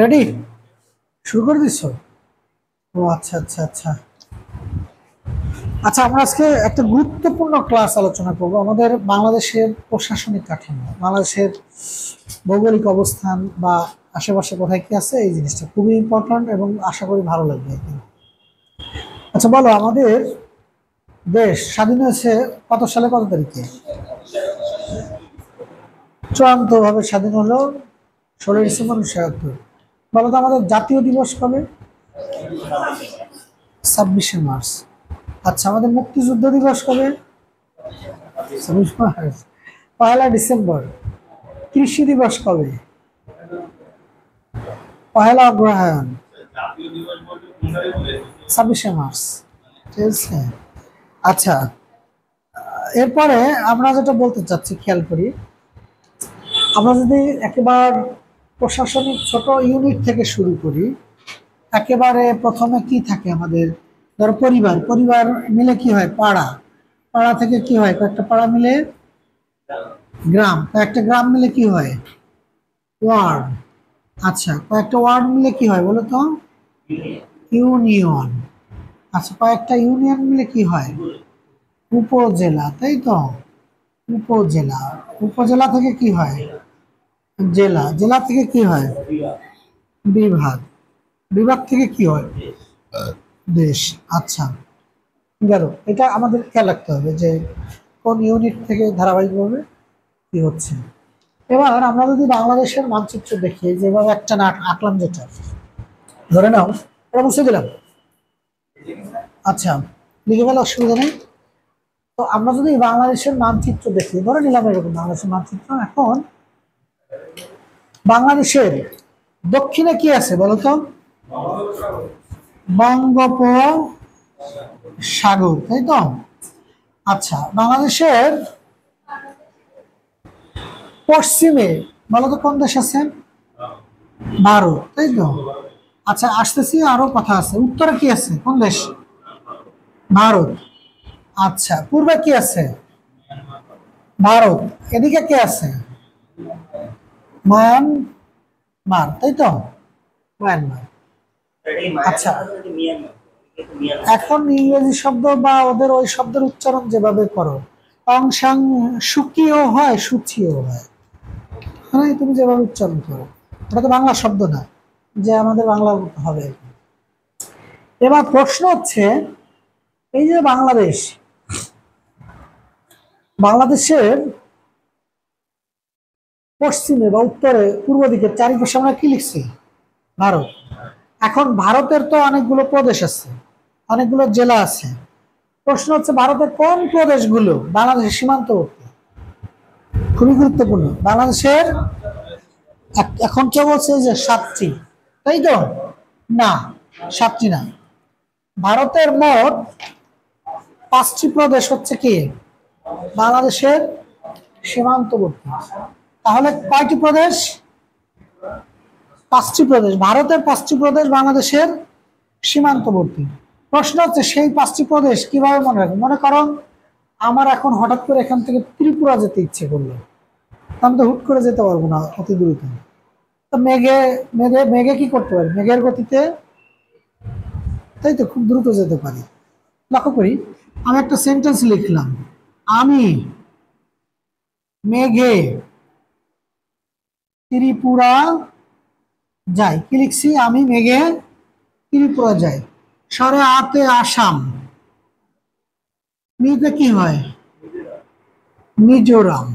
Ready, শুরু করে দিচ্ছ? ও আচ্ছা আচ্ছা আচ্ছা আচ্ছা, আমরা আজকে একটা গুরুত্বপূর্ণ ক্লাস আলোচনা করব। আমাদের বাংলাদেশের প্রশাসনিক কাঠামো, বাংলাদেশের ভৌগোলিক অবস্থান বা আশেপাশে কোথায় কি আছে, এই জিনিসটা খুবই ইম্পর্ট্যান্ট এবং আশা করি ভালো লাগবে। আচ্ছা বলো, আমাদের দেশ স্বাধীন হয়েছে কত সালে, কত তারিখে? চূড়ান্ত ভাবে স্বাধীন হলো 16 ডিসেম্বর 19৭। বলো তো আমাদের জাতীয় দিবস কবে? 26শে মার্চ। আচ্ছা, আমাদের মুক্তিযুদ্ধ দিবস কবে? 26 মার্চ। 1 ডিসেম্বর। কৃষি দিবস কবে? 1 অগ্রহায়ণ। 26শে মার্চ। ঠিক আছে। আচ্ছা, এরপরে আমরা যেটা বলতে চাচ্ছি, খেয়াল করি, আমরা যদি একেবারে প্রশাসনিক ছোট ইউনিট থেকে শুরু করি, একেবারে প্রথমে কি থাকে আমাদের? ধরো পরিবার, পরিবার মিলে কি হয়? পাড়া, পাড়া থেকে কি হয়? কয়েকটা পাড়া মিলে গ্রাম, কয়েকটা গ্রাম মিলে কি হয়? ওয়ার্ড। আচ্ছা, কয়েকটা ওয়ার্ড মিলে কি হয় বলো তো? ইউনিয়ন। আচ্ছা, কয়েকটা ইউনিয়ন মিলে কি হয়? উপজেলা, তাই তো? উপজেলা, উপজেলা থেকে কি হয়? জেলা, জেলা থেকে কি হয়? বিভাগ, বিভাগ থেকে কি হয়? দেশ। আচ্ছা, গেল। এটা আমাদের খেয়াল রাখতে হবে যে কোন ইউনিট থেকে ধারাবাহিকভাবে কি হচ্ছে। এবার আমরা যদি বাংলাদেশের মানচিত্র দেখি, যেভাবে একটা না আঁকলাম, যেটা ধরে নাও, এটা মুছে দিলাম। আচ্ছা, লিখে ফেলে, অসুবিধা নেই। তো আমরা যদি বাংলাদেশের মানচিত্র দেখি, ধরে নিলাম এরকম বাংলাদেশের মানচিত্র। এখন বাংলাদেশের দক্ষিণে কি আছে বলতো? বঙ্গোপসাগর, তাই তো? আচ্ছা, বাংলাদেশের পশ্চিমে বলতো কোন দেশ আছে? ভারত, তাই তো? আচ্ছা, আসতেছি, আরো কথা আছে। উত্তরে কি আছে? কোন দেশ? ভারত। আচ্ছা, পূর্বে কি আছে? ভারত। এদিকে কে আছে? মায়ানমার, তাই তো? মায়ানমার। আচ্ছা, এখন ইংরেজি শব্দ বা ওদের ওই শব্দের উচ্চারণ যেভাবে করো, অং সাং সুকিও হয়, সুচিও হয়, হ্যাঁ, তুমি যেভাবে উচ্চারণ করো, ওটা তো বাংলা শব্দ না যে আমাদের বাংলা হবে। এবার প্রশ্ন হচ্ছে, এই যে বাংলাদেশ, বাংলাদেশের পশ্চিমে বা উত্তরে, পূর্ব দিকে চারিপাশে আমরা কি লিখছি? ভারত। এখন ভারতের তো অনেকগুলো প্রদেশ আছে, অনেকগুলো জেলা আছে। প্রশ্ন হচ্ছে, ভারতের কোন প্রদেশগুলো বাংলাদেশের সীমান্তবর্তী? খুবই গুরুত্বপূর্ণ। বাংলাদেশের এখন কে বলছে যে 7টি, তাই তো? না, 7টি না। ভারতের মোট 5টি প্রদেশ হচ্ছে কি বাংলাদেশের সীমান্তবর্তী। তাহলে কয়টি প্রদেশ? 5টি প্রদেশ। ভারতের 5টি প্রদেশ বাংলাদেশের সীমান্তবর্তী। প্রশ্ন হচ্ছে, সেই 5টি প্রদেশ কিভাবে মনে রাখবো? মনে করো আমার এখন হঠাৎ করে এখান থেকে ত্রিপুরা যেতে ইচ্ছে করলো, আমি তো হুট করে যেতে পারবো না অতি দ্রুত। তো মেঘে মেঘে মেঘে কি করতে পারি? মেঘের গতিতে, তাই তো, খুব দ্রুত যেতে পারি। লক্ষ্য করি, আমি একটা সেন্টেন্স লিখলাম, আমি মেঘে ত্রিপুরা যাই। কি লিখছি? আমি মেঘে ত্রিপুরা যাই। স্বরে আতে আসাম, মিতে কি হয়? মিজোরাম।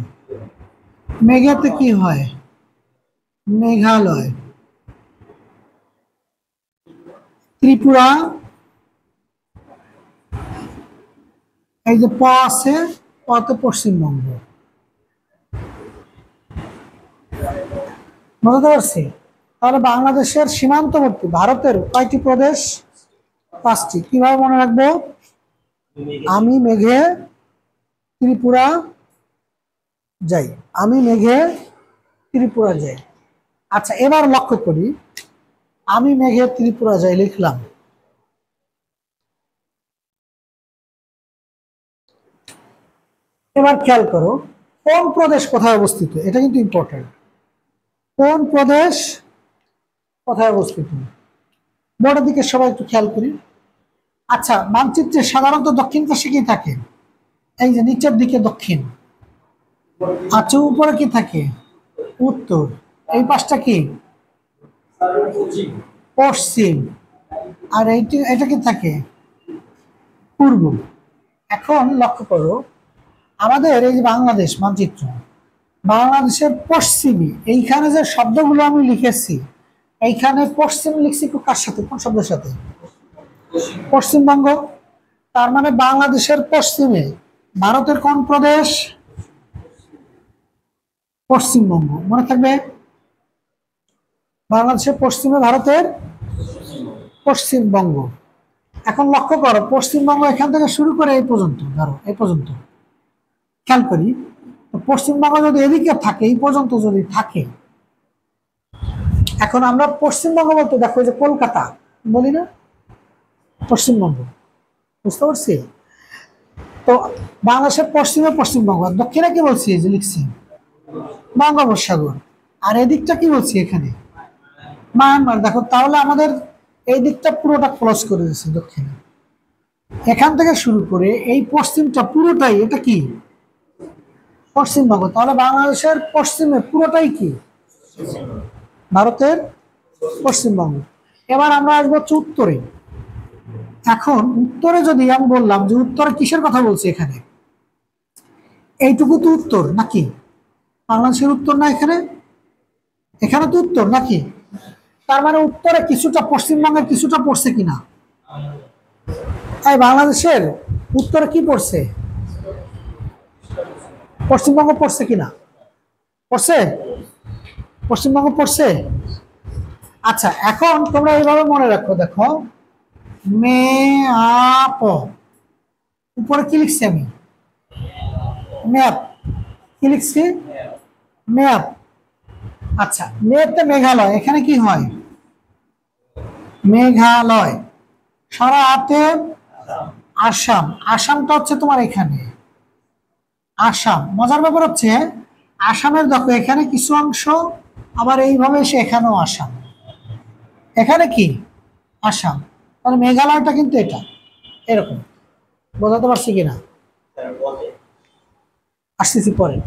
মেঘাতে কি হয়? মেঘালয়। ত্রিপুরা, এই যে প আছে, পতে পশ্চিমবঙ্গ। বুঝতে পারছি? তাহলে বাংলাদেশের সীমান্তবর্তী ভারতের কয়টি প্রদেশ? 5টি। কিভাবে মনে রাখবো? আমি মেঘে ত্রিপুরা যাই, আমি মেঘে ত্রিপুরা যাই। আচ্ছা, এবার লক্ষ্য করি, আমি মেঘে ত্রিপুরা যাই লিখলাম। এবার খেয়াল করো কোন প্রদেশ কোথায় অবস্থিত, এটা কিন্তু ইম্পর্টেন্ট। কোন প্রদেশ কোথায় অবস্থিত, বোর্ডের দিকে সবাই একটু খেয়াল করি। আচ্ছা, মানচিত্রে সাধারণত দক্ষিণ পাশে কি থাকে? এই যে নিচের দিকে দক্ষিণ। আচ্ছা, উপরে কি থাকে? উত্তর। এই পাশটা কি? পশ্চিম। আর এটা কি থাকে? পূর্ব। এখন লক্ষ্য করো, আমাদের এই যে বাংলাদেশ মানচিত্র, বাংলাদেশের পশ্চিমে এইখানে যে শব্দগুলো আমি লিখেছি, এইখানে পশ্চিম লিখছি কার সাথে, কোন শব্দের সাথে? পশ্চিমবঙ্গ। তার মানে বাংলাদেশের পশ্চিমে ভারতের কোন প্রদেশ? পশ্চিমবঙ্গ। মনে থাকবে, বাংলাদেশের পশ্চিমে ভারতের পশ্চিমবঙ্গ। এখন লক্ষ্য করো, পশ্চিমবঙ্গ এখান থেকে শুরু করে এই পর্যন্ত, ধরো এই পর্যন্ত খেয়াল করি। পশ্চিমবঙ্গ যদি এদিকে থাকে, এই পর্যন্ত যদি থাকে, এখন আমরা পশ্চিমবঙ্গ বলতে দেখো যে কলকাতা বলি না, পশ্চিমবঙ্গ। বুঝতে পারছি? তো বাংলাদেশের পশ্চিমে পশ্চিমবঙ্গ, দক্ষিণে কি বলছি, যে লিখছি বঙ্গোপসাগর। আর এদিকটা কি বলছি এখানে? মায়ানমার। দেখো তাহলে আমাদের এই দিকটা পুরোটা ক্লোজ করে দিয়েছে দক্ষিণে। এখান থেকে শুরু করে এই পশ্চিমটা পুরোটাই, এটা কি? পশ্চিমবঙ্গ। তাহলে বাংলাদেশের পশ্চিমে পুরোটাই কি? ভারতের পশ্চিমবঙ্গ। এবার আমরা আসবো হচ্ছে উত্তরে। এখন উত্তরে যদি আমি বললাম যে উত্তরে কিসের কথা বলছি, এখানে এইটুকু তো উত্তর নাকি? বাংলাদেশের উত্তর না এখানে? এখানে তো উত্তর নাকি? তার মানে উত্তরে কিছুটা পশ্চিমবঙ্গের কিছুটা পড়ছে কিনা? তাই বাংলাদেশের উত্তরে কি পড়ছে? পশ্চিমবঙ্গ পড়ছে কিনা? পড়ছে, পশ্চিমবঙ্গ পড়ছে। আচ্ছা, এখন তোমরা এইভাবে মনে রাখো, দেখো ম্যাপ, উপরে কি লিখছি আমি? ম্যাপ। কি লিখছি? ম্যাপ। আচ্ছা, ম্যাপে মেঘালয়, এখানে কি হয়? মেঘালয়। সারা হাতে আসাম, আসামটা হচ্ছে তোমার এখানে আসাম। মজার ব্যাপার হচ্ছে আসামের দেখো এখানে কিছু অংশ, আবার এইভাবে এসে এখানেও আসাম, এখানে কি? আসাম। তাহলে মেঘালয়টা কিন্তু এটা এরকম। বোঝাতে পারছি কিনা? আসতেছি পরে।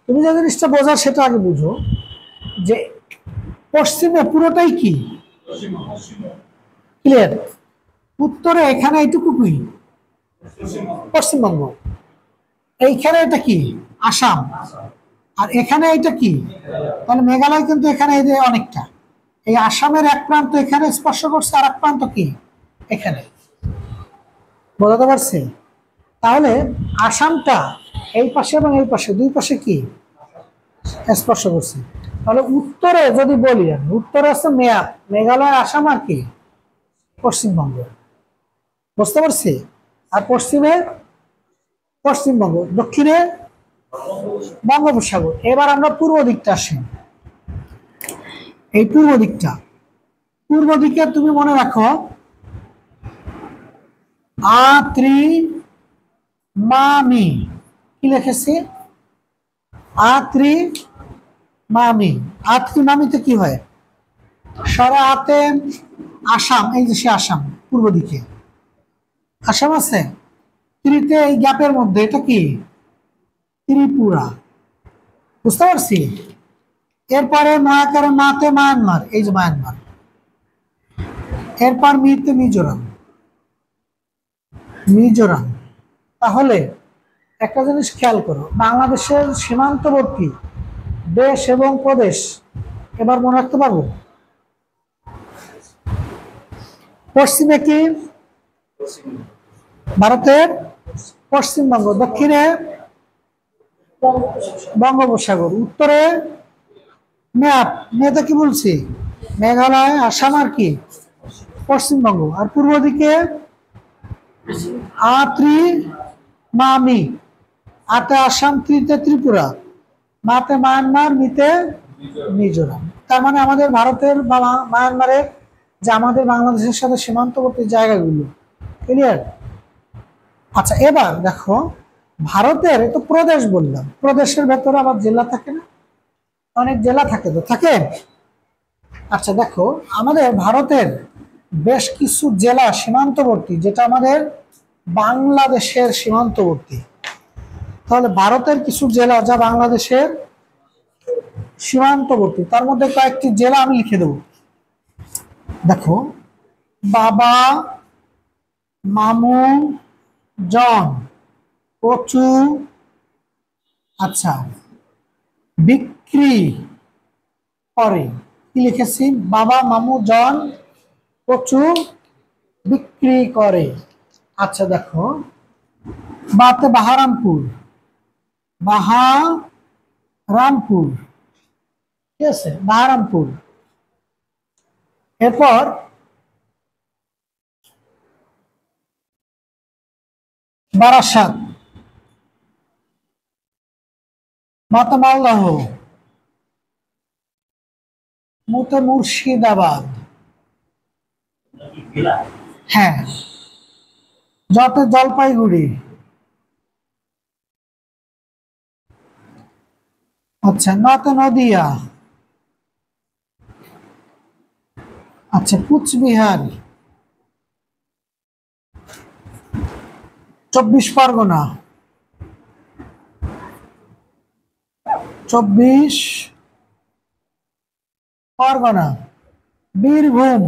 তুমি যে জিনিসটা বোঝার সেটা আগে বুঝো, যে পশ্চিমে পুরোটাই কি? ক্লিয়ার? উত্তরে এখানে এইটুকু কি? পশ্চিমবঙ্গ। এইখানে এটা কি? আসাম। আর এখানে এটা কি? তাহলে মেঘালয় কিন্তু এখানে এই যে অনেকটা, এই আসামের এক প্রান্ত এখানে স্পর্শ করছে, আর এক প্রান্ত কি এখানে। বোঝাতে পারছি? তাহলে আসামটা এই পাশে এবং এই পাশে দুই পাশে কি স্পর্শ করছে। তাহলে উত্তরে যদি বলি, আমি উত্তরে আছে মেঘালয়, আসাম আর কি পশ্চিমবঙ্গ। বুঝতে পারছি? আর পশ্চিমে পশ্চিমবঙ্গ, দক্ষিণে বঙ্গোপসাগর। এবার আমরা পূর্ব দিকটা আসি। এই পূর্ব দিকটা, পূর্ব দিকে তুমি মনে রাখো আত্রি মামি, কি লিখেছি? আত্রি মামি। আত্রি মামিতে কি হয়? সরা হাতে আসাম, এই যে সে আসাম পূর্ব দিকে আসাম আছে। ত্রিতে এই গ্যাপের মধ্যে এটা কি? ত্রিপুরা। বুঝতে পারছি? এরপরে মায়াকারে মাতে মায়ানমার, এই যে মায়ানমার। এরপর মিতে মিজোরাম, মিজোরাম। তাহলে একটা জিনিস খেয়াল করো, বাংলাদেশের সীমান্তবর্তী দেশ এবং প্রদেশ এবার মনে রাখতে পারবো। পশ্চিমে কি? ভারতের পশ্চিমবঙ্গ। দক্ষিণে বঙ্গোপসাগর। উত্তরে ম্যাপ, মেয়েটা কি বলছি? মেঘালয়, আসাম আর কি পশ্চিমবঙ্গ। আর পূর্ব দিকে আত্রি মামি, আতে আসাম, ত্রিতে ত্রিপুরা, মাতে মায়ানমার, মিতে মিজোরাম। তার মানে আমাদের ভারতের বা মায়ানমারের যে আমাদের বাংলাদেশের সাথে সীমান্তবর্তী জায়গাগুলো। ক্লিয়ার? আচ্ছা, এবার দেখো ভারতের তো প্রদেশ বললাম, প্রদেশের ভেতরে আবার জেলা থাকে না? অনেক জেলা থাকে, তো থাকে। আচ্ছা দেখো, আমাদের ভারতের বেশ কিছু জেলা সীমান্তবর্তী, যেটা আমাদের বাংলাদেশের সীমান্তবর্তী। তাহলে ভারতের কিছু জেলা যা বাংলাদেশের সীমান্তবর্তী, তার মধ্যে কয়েকটি জেলা আমি লিখে দেব। দেখো, বাবা, মামু, জন, কচু, আচ্ছা, বিক্রি করে। কি লিখেছি? বাবা, মামু, জন, কচু, বিক্রি করে। আচ্ছা দেখো, বাতে বাহারামপুর, বাহারামপুর, ঠিক আছে, বাহারামপুর। এরপর বারাসাত, বাতে মালদহ, মুতে মুর্শিদাবাদ, হ্যাঁ, যতে জলপাইগুড়ি, আচ্ছা, নতে নদিয়া, আচ্ছা, কুচবিহার, 24 পরগনা, 24 পরগনা, বীরভূম,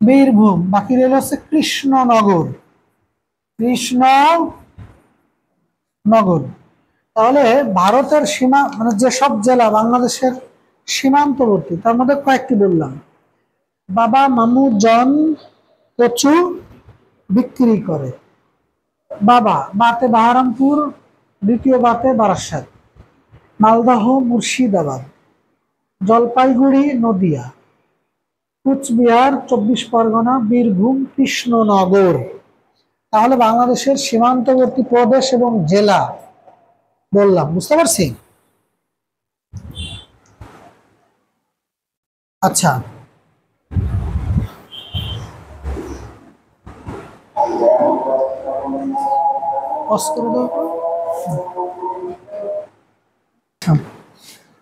বীরভূম, বাকি রইল হচ্ছে কৃষ্ণনগর, কৃষ্ণনগর। তাহলে ভারতের সীমা মানে যেসব জেলা বাংলাদেশের সীমান্তবর্তী, তার মধ্যে কয়েকটি বললাম। বাবা, মামু, জন, কচু, বিক্রি করে। বাবা, বাতে বাহারামপুর, দ্বিতীয় বাতে বারাসাত, মালদহ মুর্শিদাবাদ, জলপাইগুড়ি নদিয়া, কুচবিহার 24 পরগনা, বীরভূম কৃষ্ণনগর। তাহলে বাংলাদেশের সীমান্তবর্তী প্রদেশ এবং জেলা বললাম, বুঝতে পারছি? আচ্ছা,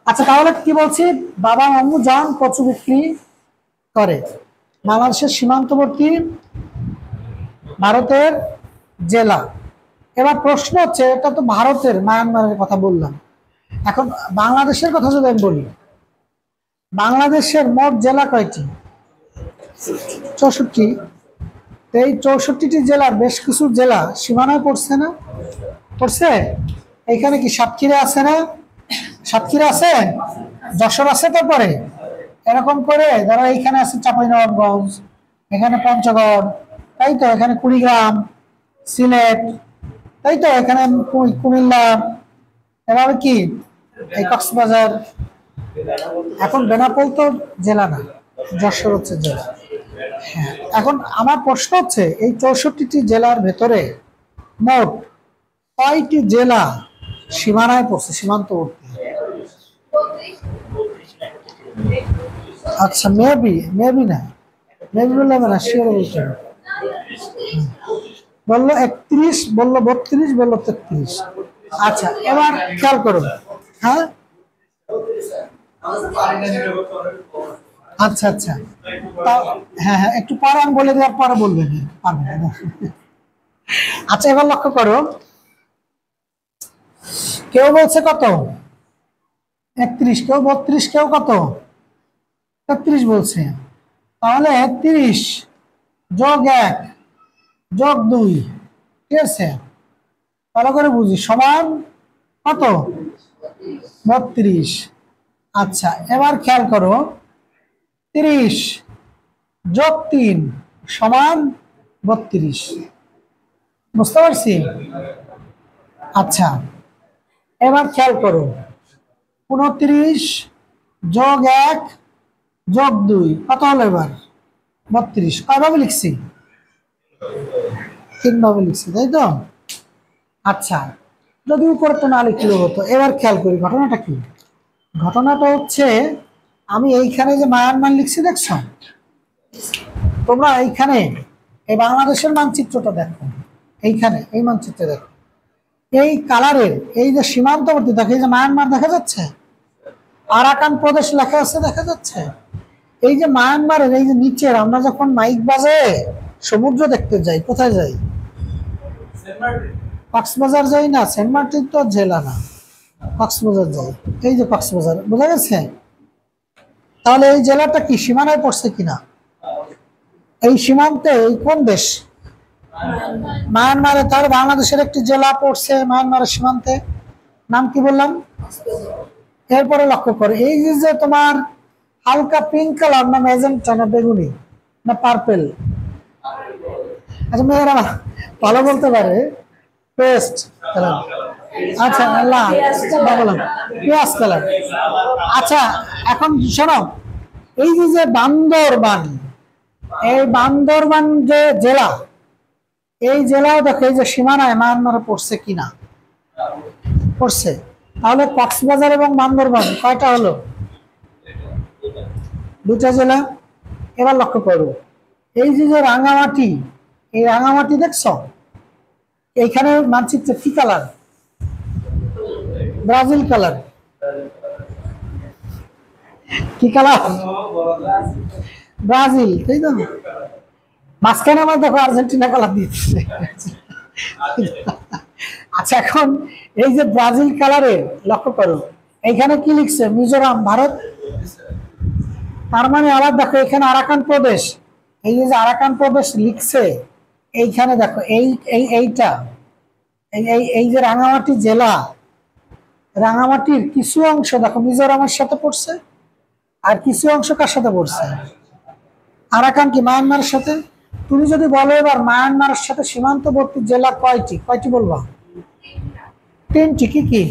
আচ্ছা তাহলে কি বলছি? বাবা, মামু, জন, কচু বিক্রি করে। বাংলাদেশের সীমান্তবর্তী ভারতের জেলা। এবার প্রশ্ন হচ্ছে, এটা তো ভারতের মায়ানমারের কথা বললাম, এখন বাংলাদেশের কথা যদি আমি বলি, বাংলাদেশের মোট জেলা কয়টি? 64। এই 64টি জেলার বেশ কিছু জেলা সীমানায় পড়ছে না? পড়ছে। এইখানে কি সাতক্ষীরা আছে না? সাতক্ষীরা আছে, যশোর আছে, তারপরে এরকম করে ধরো এইখানে আছে চাঁপাইনবাবগঞ্জ, এখানে পঞ্চগড়, তাই তো, এখানে কুড়িগ্রাম, সিলেট, তাই তো, এখানে কুমিল্লা, এভাবে কি এই কক্সবাজার। এখন বেনাপোল তো জেলা না, যশোর হচ্ছে জেলা। হ্যাঁ, এখন আমার প্রশ্ন হচ্ছে, এই 64টি জেলার ভেতরে মোট কয়টি জেলা সীমানায় পড়ছে, সীমান্তবর্তী? আচ্ছা, মেবি, মেবি না, মেবি বললে হবে না, শিওর বলতে হবে। বললো 31, বললো 32, বললো 33। আচ্ছা, এবার খেয়াল করুন। হ্যাঁ, আচ্ছা আচ্ছা, হ্যাঁ হ্যাঁ, একটু পরে আমি বলে দেওয়ার পরে বলবেন, পারবেন না। আচ্ছা, এবার লক্ষ্য করো, কেউ বলছে কত? 31, কেউ 32, কেউ কত? 33 বলছে। তাহলে 30 যোগ 1 যোগ 2, ঠিক আছে, ভালো করে বুঝি, সমান কত? 32। আচ্ছা, এবার খেয়াল করো, 30 যোগ 3 সমান 32, বুঝতে পারছি? আচ্ছা, এবার খেয়াল করো, 29 যোগ 1 যোগ 2 কত হলো? এবার 32। কয়ভাবে লিখছি? 3 ভাবে লিখছি, তাই তো? আচ্ছা, যদি উপরে তো না লিখলেও হতো। এবার খেয়াল করি, ঘটনাটা কি? ঘটনাটা হচ্ছে, আমি এইখানে যে মায়ানমার লিখছি দেখছো, তোমরা এইখানে এই বাংলাদেশের মানচিত্রটা দেখো, এইখানে এই মানচিত্রে দেখো, এই কালারের এই যে সীমান্তবর্তী দেখো, এই যে মায়ানমার দেখা যাচ্ছে, আরাকান প্রদেশ লেখা আছে দেখা যাচ্ছে। এই যে মায়ানমারের এই যে নিচের, আমরা যখন মাইক বাজে সমুদ্র দেখতে যাই, কোথায় যাই? কক্সবাজার যাই না? সেন্ট মার্টিন তো জেলা না, কক্সবাজার যাই। এই যে কক্সবাজার, বোঝা গেছে? তাহলে এই জেলাটা কি সীমানায় পড়ছে কিনা? এই সীমান্তে এই কোন দেশ? মায়ানমারে। তাহলে বাংলাদেশের একটি জেলা পড়ছে মায়ানমারের সীমান্তে, নাম কি বললাম? এরপরে লক্ষ্য করো, এই যে তোমার হালকা পিঙ্ক কালার না ম্যাজেন্টা না বেগুনি না পার্পেল? আচ্ছা মেয়েরা ভালো বলতে পারে, পেস্ট কালার। আচ্ছা আল্লাহ বললাম পেঁয়াজ কালার। আচ্ছা এখন শোনো, এই যে বান্দরবান, এই বান্দরবান যে জেলা, এই জেলাও দেখো এই যে সীমানায় মায়ানমারে পড়ছে কিনা, পড়ছে। তাহলে কক্সবাজার এবং বান্দরবান কয়টা হলো? দুটা জেলা। এবার লক্ষ্য করো, এই যে রাঙামাটি, এই রাঙামাটি দেখছ এইখানে মানচিত্রে কি কালার? Brazil colour. কি কালার? ব্রাজিল, তাই তো? মাঝখানে আমার দেখো আর্জেন্টিনা কালার দিচ্ছে। আচ্ছা এখন এই যে ব্রাজিল কালারের লক্ষ্য করো, এইখানে কি লিখছে? মিজোরাম, ভারত। তার মানে আবার দেখো এখানে আরাকান প্রদেশ, এই যে আরাকান প্রদেশ লিখছে, এইখানে দেখো এইটা এই যে রাঙামাটি জেলা, রাঙামাটির কিছু অংশ দেখো মিজোরামের সাথে পড়ছে, আর কিছু অংশ কার সাথে পড়ছে? আরাকান কি মায়ানমারের সাথে? তুমি যদি বলো এবার মায়ানমারের সাথে সীমান্তবর্তী জেলা কয়টি, কয়টি বলবা? 3টি। কি কি?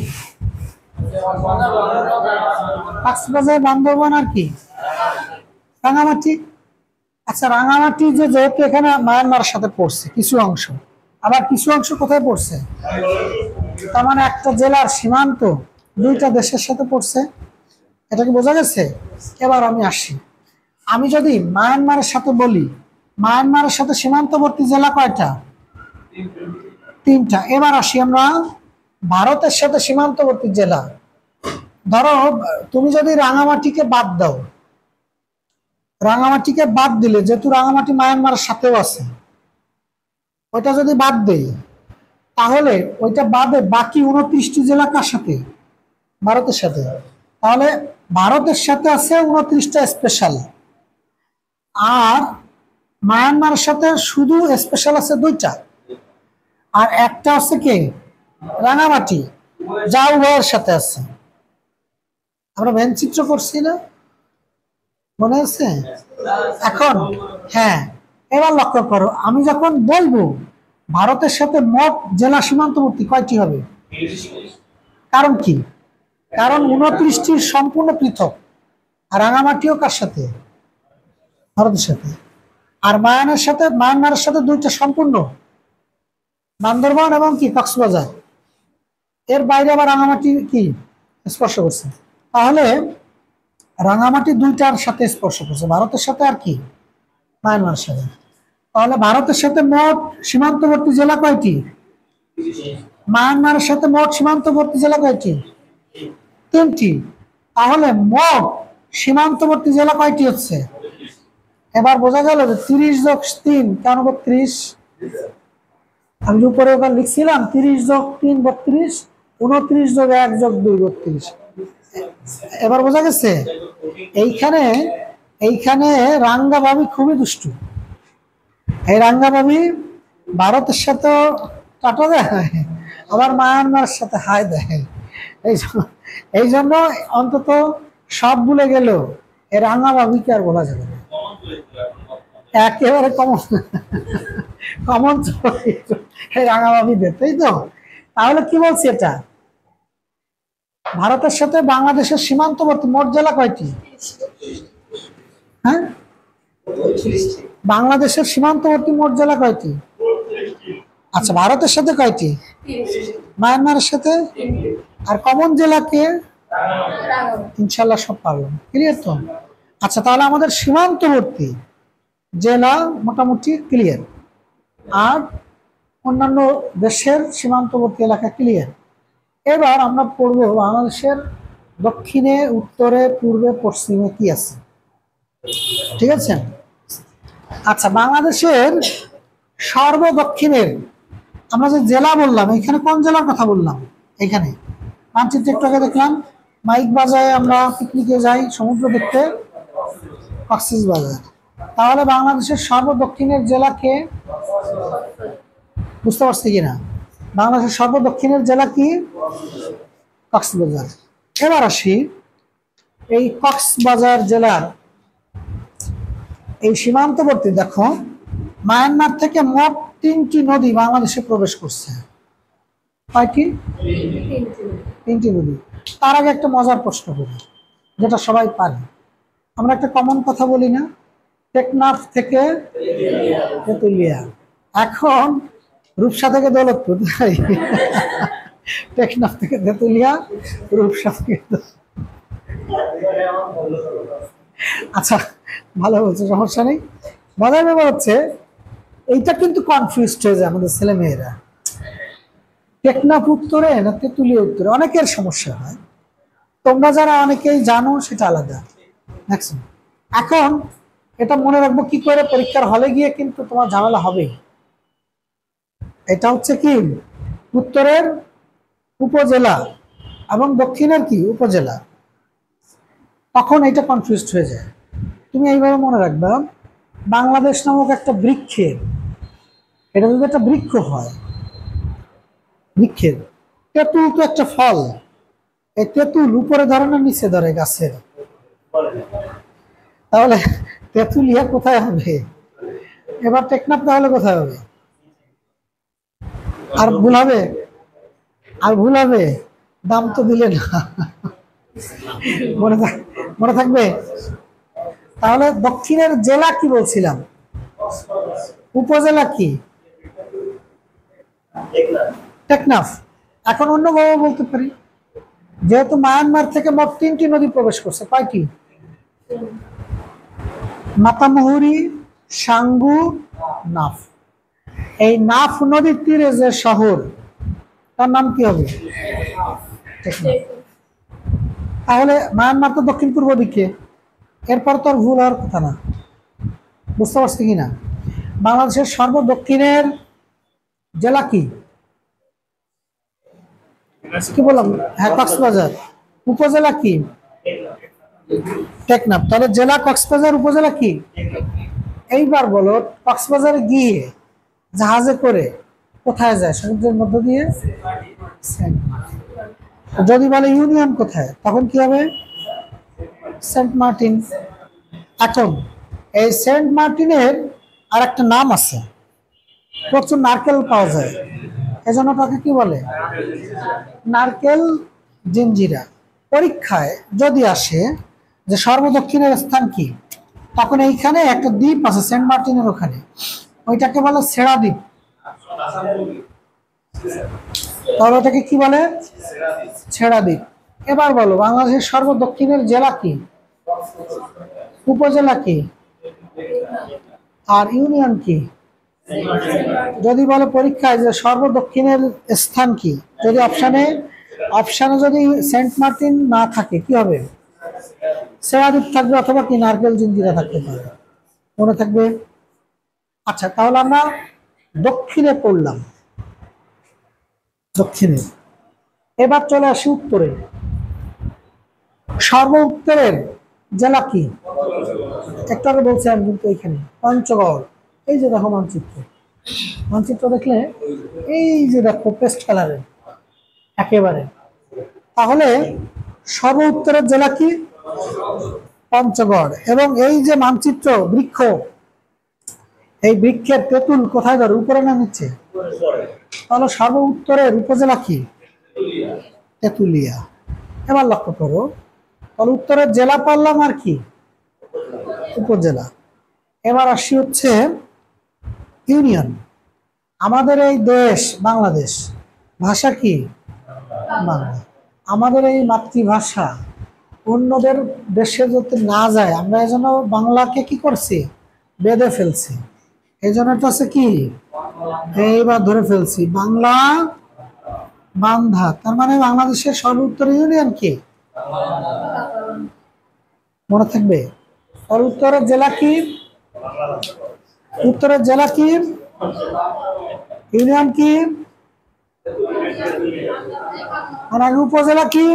কক্সবাজার, বান্দরবান, আর কি? রাঙামাটি। আচ্ছা রাঙামাটি যে যেহেতু এখানে মায়ানমারের সাথে পড়ছে কিছু অংশ, আবার কিছু অংশ কোথায় পড়ছে? তার মানে একটা জেলার সীমান্ত দুইটা দেশের সাথে পড়ছে। এটা কি বোঝা গেছে? এবার আমি আসি, আমি যদি মায়ানমারের সাথে বলি, মায়ানমারের সাথে সীমান্তবর্তী জেলা কয়টা? 3টা। এবার আসি আমরা ভারতের সাথে সীমান্তবর্তী জেলা। ধরো তুমি যদি রাঙামাটিকে বাদ দাও, রাঙামাটিকে বাদ দিলে, যেহেতু রাঙামাটি মায়ানমারের সাথেও আছে, ওইটা যদি বাদ দেই, তাহলে ওইটা বাদে বাকি 29টি জেলা কার সাথে? ভারতের সাথে। তাহলে ভারতের সাথে আছে 29টা স্পেশাল, আর মায়ানমারের সাথে শুধু স্পেশাল আছে 2টা, আর একটা আছে কে? রাঙামাটি, যা উভয়ের সাথে আছে। আমরা মানচিত্র করছি না, মনে আছে? এখন হ্যাঁ, এবার লক্ষ্য করো, আমি যখন বলবো ভারতের সাথে মোট জেলা সীমান্তবর্তী কয়টি হবে? কারণ কি? কারণ 29টির সম্পূর্ণ পৃথক, আর রাঙামাটিও কার সাথে? ভারতের সাথে। আর মায়ানমারের সাথে 2টা সম্পূর্ণ, বান্দরবান এবং কি কক্সবাজার। এর বাইরে আবার রাঙামাটি কি স্পর্শ করছে। তাহলে রাঙামাটি 2টার সাথে স্পর্শ করছে, ভারতের সাথে আর কি? মায়ানমারের সাথে। তাহলে ভারতের সাথে মোট সীমান্তবর্তী জেলা কয়টি? মায়ানমারের সাথে মোট সীমান্তবর্তী জেলা কয়টি? 3টি। তাহলে মোট সীমান্তবর্তী জেলা কয়টি হচ্ছে? এবার বোঝা গেল যে 30 যোগ 3 কেন 32। আমি উপরে ওখানে লিখছিলাম 30 যোগ 3 32, 29 যোগ 1 যোগ 2 32। এবার বোঝা গেছে? এইখানে রাঙ্গা ভাবি খুবই দুষ্টু। এই রাঙ্গা ভাবি ভারতের সাথে টাটা দেয়, আবার মায়ানমারের সাথে হাই দেয়। এই জন্য অন্তত সব ভুলে গেল, এই রাঙ্গা ভাবিকে আর বলা যাবে না, একেবারে কমন কমন এই রাঙ্গা ভাবিদের, তাই তো? তাহলে কি বলছি, এটা ভারতের সাথে বাংলাদেশের সীমান্তবর্তী মোট জেলা কয়টি? হ্যাঁ, বাংলাদেশের সীমান্তবর্তী মোট জেলা কয়টি? আচ্ছা ভারতের সাথে কয়টি? মায়ানমারের সাথে। আর কমন জেলা কে? ইনশাল্লাহ সব পারলাম, ক্লিয়ার তো? আচ্ছা তাহলে আমাদের সীমান্তবর্তী জেলা মোটামুটি ক্লিয়ার। আর অন্যান্য দেশের সীমান্তবর্তী এলাকা ক্লিয়ার। এবার আমরা পড়ব বাংলাদেশের দক্ষিণে, উত্তরে, পূর্বে, পশ্চিমে কি আছে। ঠিক আছে। আচ্ছা, বাংলাদেশের সর্বদক্ষিণের আমরা যে জেলা বললাম, এখানে কোন জেলার কথা বললাম? এখানে মানচিত্র একটু আগে দেখলাম, মাইক বাজায় আমরা পিকনিকে যাই সমুদ্র দেখতে, কক্সবাজার। তাহলে বাংলাদেশের সর্বদক্ষিণের জেলা কে? বুঝতে পারছি কিনা? বাংলাদেশের সর্বদক্ষিণের জেলা কি? কক্সবাজার। এবার আসি, এই কক্সবাজার জেলার এই সীমান্তবর্তী, দেখো মায়ানমার থেকে মোট 3টি নদী বাংলাদেশে প্রবেশ করছে। কয়টি? 3টি নদী। তার আগে একটা মজার প্রশ্ন করি, যেটা সবাই পারে। আমরা একটা কমন কথা বলি না, টেকনাফ থেকে তেতুলিয়া। এখন রূপসা থেকে দৌলতপুর, তাই টেকনাফ থেকে তেতুলিয়া, রূপসা থেকে। আচ্ছা, ভালো বলছে, সমস্যা নেই। মজার ব্যাপার হচ্ছে এইটা কিন্তু কনফিউজড হয়ে যায় আমাদের ছেলে মেয়েরা, টেকনাফ উত্তরে না তেতুলিয়া উত্তরে, অনেকের সমস্যা হয়। তোমরা যারা অনেকেই জানো সেটা আলাদা। এখন এটা মনে রাখবো কি করে, পরীক্ষার হলে গিয়ে কিন্তু তোমার ঝামেলা হবেই। এটা হচ্ছে কি উত্তরের উপজেলা এবং দক্ষিণের কি উপজেলা, তখন এটা কনফিউজড হয়ে যায়। তুমি এইভাবে মনে রাখবা, বাংলাদেশ নামক একটা বৃক্ষের, এটা যদি একটা বৃক্ষ হয়, বৃক্ষের তেঁতুল তো একটা ফল, এই তেঁতুল উপরে ধরে না নিচে ধরে গাছের? তাহলে তেঁতুলিয়া কোথায় হবে? এবার টেকনাফ তাহলে কোথায় হবে? আর ভুল হবে? আর ভুল হবে? দাম তো দিলে না, মনে থাকবে? তাহলে দক্ষিণের জেলা কি বলছিলাম? উপজেলা কি? টেকনাফ। এখন অন্যভাবে বলতে পারি, যেহেতু মায়ানমার থেকে মোট 3টি নদী প্রবেশ করছে, কয়টি? মাতামুহুরি, সাঙ্গু, নাফ। এই নাফ নদীর তীরে যে শহর, তার নাম কি হবে? টেকনাফ। তাহলে মায়ানমার তো দক্ষিণ পূর্ব দিকে, এরপর তো আর ভুল হওয়ার কথা না। বুঝতে পারছি কিনা? বাংলাদেশের সর্বদক্ষিণের জেলা কি? কি বললাম? হ্যাঁ, কক্সবাজার। উপজেলা কি? টেকনাফ। তাহলে জেলা কক্সবাজার, উপজেলা কি? এইবার বলো, কক্সবাজারে গিয়ে জাহাজে করে কোথায় যায়? সমুদ্রের মধ্য দিয়ে। Saint Martin. যদি বলে ইউনিয়ন কোথায়, তখন কি হবে? Saint Martin. এখন এই সেন্ট মার্টিনের আর একটা নাম আছে, প্রচুর নারকেল পাওয়া যায়, এজন্য তাকে কি বলে? নারকেল জিঞ্জিরা। পরীক্ষায় যদি আসে যে সর্বদক্ষিণের স্থান কি, তখন এইখানে একটা দ্বীপ আছে সেন্ট মার্টিনের ওখানে, ওইটাকে বলে সেরা দ্বীপ। তাহলে ওটাকে কি বলে? ছেড়া দ্বীপ। এবার বলো, বাংলাদেশের সর্বদক্ষিণের জেলা কি? উপজেলা কি? আর ইউনিয়ন কি? যদি বলে পরীক্ষায় যে সর্বদক্ষিণের স্থান কি, যদি অপশানে যদি সেন্ট মার্টিন না থাকে, কি হবে? সেরা দ্বীপ থাকবে, অথবা কি নারকেল জিঞ্জিরা থাকতে পারে। মনে থাকবে? আচ্ছা, তাহলে আমরা দক্ষিণে পড়লাম, দক্ষিণে। এবার চলে আসি উত্তরে। সর্ব উত্তরের জেলা কি? একটু আগে বলছিলাম কিন্তু এখানে পঞ্চগড়। এই যে দেখো মানচিত্র, মানচিত্র দেখলে এই যে দেখো পেস্ট কালারের একেবারে। তাহলে সর্ব উত্তরের জেলা কি? পঞ্চগড়। এবং এই যে মানচিত্র বৃক্ষ, এই বৃক্ষের তেঁতুল কোথায় ধরে, উপরে না নিচে? তাহলে সর্ব উত্তরের উপজেলা কি? তেঁতুলিয়া। এবার লক্ষ্য করো, তাহলে উত্তরের জেলা পারলাম আর কি? উপজেলা। এবার আসি হচ্ছে ইউনিয়ন। আমাদের এই দেশ বাংলাদেশ, ভাষা কি? বাংলা। আমাদের এই মাতৃভাষা অন্যদের দেশে যাতে না যায়, আমরা এই জন্য বাংলাকে কি করছি? বেঁধে ফেলছি। এই জন্য এটা হচ্ছে কি, এইবার ধরে ফেলছি, বাংলা বান্ধা। তার মানে বাংলাদেশের সর্বোত্তর ইউনিয়ন কি, মনে থাকবে? আর উত্তরের জেলা কি, উত্তরের জেলা কি, ইউনিয়ন কি, আর আগে উপজেলা কি?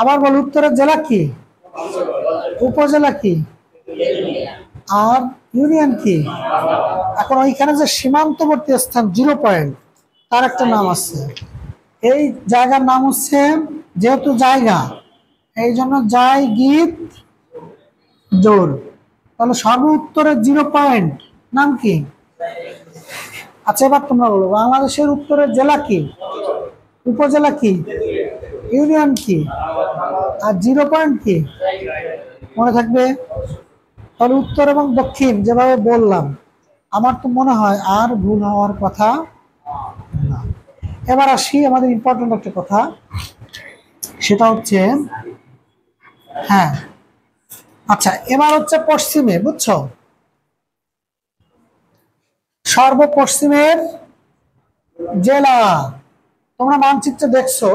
আবার বল, উত্তরের জেলা কি, উপজেলা কি, আর ইউনিয়ন কি? এখন ওইখানে যে সীমান্তবর্তী স্থান 0 পয়েন্ট, তার একটা নাম আছে। এই জায়গার নাম হচ্ছে, যেহেতু জায়গা, এই জন্য যাই গীত জোর। তাহলে সর্ব উত্তরের 0 পয়েন্ট নাম কি? আচ্ছা, এবার তোমরা বলো, বাংলাদেশের উত্তরের জেলা কি, উপজেলা কি, ইউনিয়ন কি, আর 0 পয়েন্ট কি? মনে থাকবে? তাহলে উত্তর এবং দক্ষিণ যেভাবে বললাম, আমার তো মনে হয় আর ভুল হওয়ার কথা না। এবার আসি আমাদের ইম্পর্টেন্ট একটা কথা, সেটা হচ্ছে, হ্যাঁ আচ্ছা, এবার হচ্ছে পশ্চিমে, বুঝছো? সর্বপশ্চিমের জেলা। তোমরা মানচিত্রে দেখছো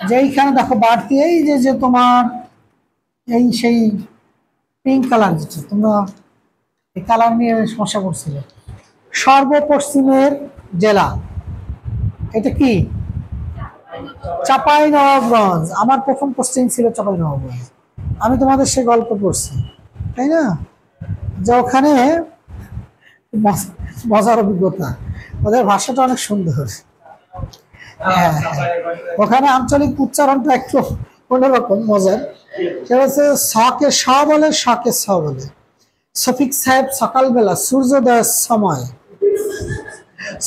যে এইখানে দেখো বাড়তি, এই যে যে তোমার এই সেই পিঙ্ক কালার, যেটা তোমরা এই কালার নিয়ে সমস্যা করছিলে, সর্বপশ্চিমের জেলা এটা কি? চাঁপাইনবাবগঞ্জ। আমার প্রথম কোশ্চেন ছিল চাঁপাইনবাবগঞ্জ। আমি তোমাদের সে গল্প করছি, তাই না, যে ওখানে মজার অভিজ্ঞতা, ওদের ভাষাটা অনেক সুন্দর। হ্যাঁ হ্যাঁ, ওখানে আঞ্চলিক উচ্চারণটা একটু অন্যরকম মজার। সেটা হচ্ছে সকে স বলে, সকে স বলে। শফিক সাহেব সকালবেলা সূর্যোদয়ের সময়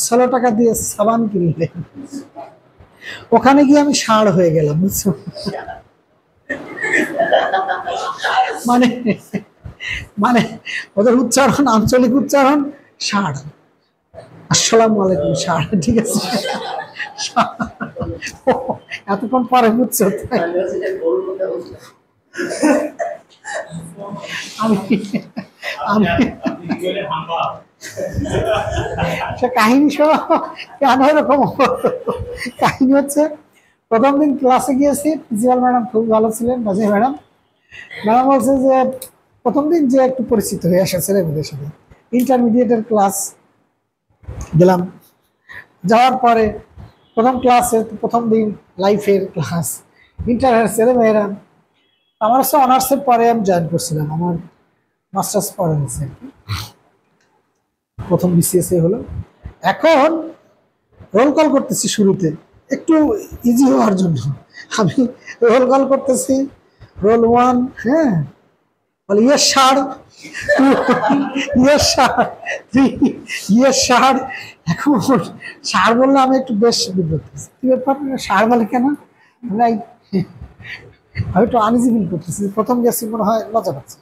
16 টাকা দিয়ে সাবান কিনলেন। ওখানে গিয়ে আমি ষাঁড় হয়ে গেলাম, বুঝছো? মানে মানে ওদের উচ্চারণ, আঞ্চলিক উচ্চারণ ষাঁড়। আসসালামু আলাইকুম ষাঁড়, ঠিক আছে। এতক্ষণ পরে বুঝছো? আমি আমি সে কাহিনী শোনো, কেন এরকম? কাহিনী হচ্ছে, প্রথম দিন ক্লাসে গিয়েছি, প্রিন্সিপাল ম্যাডাম খুব ভালো ছিলেন, বাজে ম্যাডাম। ম্যাডাম বলছে যে প্রথম দিন যে একটু পরিচিত হয়ে আসে ছেলেমেয়েদের সাথে, ইন্টারমিডিয়েটের ক্লাস গেলাম। যাওয়ার পরে প্রথম ক্লাসে, প্রথম দিন লাইফের ক্লাস, ইন্টারের ছেলেমেয়েরা। আমার হচ্ছে অনার্সের পরে আমি জয়েন করছিলাম, আমার মাস্টার্স পরে হয়েছে, প্রথম বিসিএসএ হলো। এখন রোল কল করতেছি শুরুতে, একটু ইজি হওয়ার জন্য আমি রোল কল করতেছি, রোল 1, হ্যাঁ, বলে ইয়ে ষাঁড়, ইয়ে ষাঁড়, ইয়ে ষাঁড়। এখন ষাঁড় বললে আমি একটু বেশ বিব্রত হচ্ছি, কি ব্যাপার ষাঁড় বলে কেন? আমি একটু আনইজি ফিল করতেছি, প্রথম গেছি মনে হয় লজ্জা পাচ্ছি।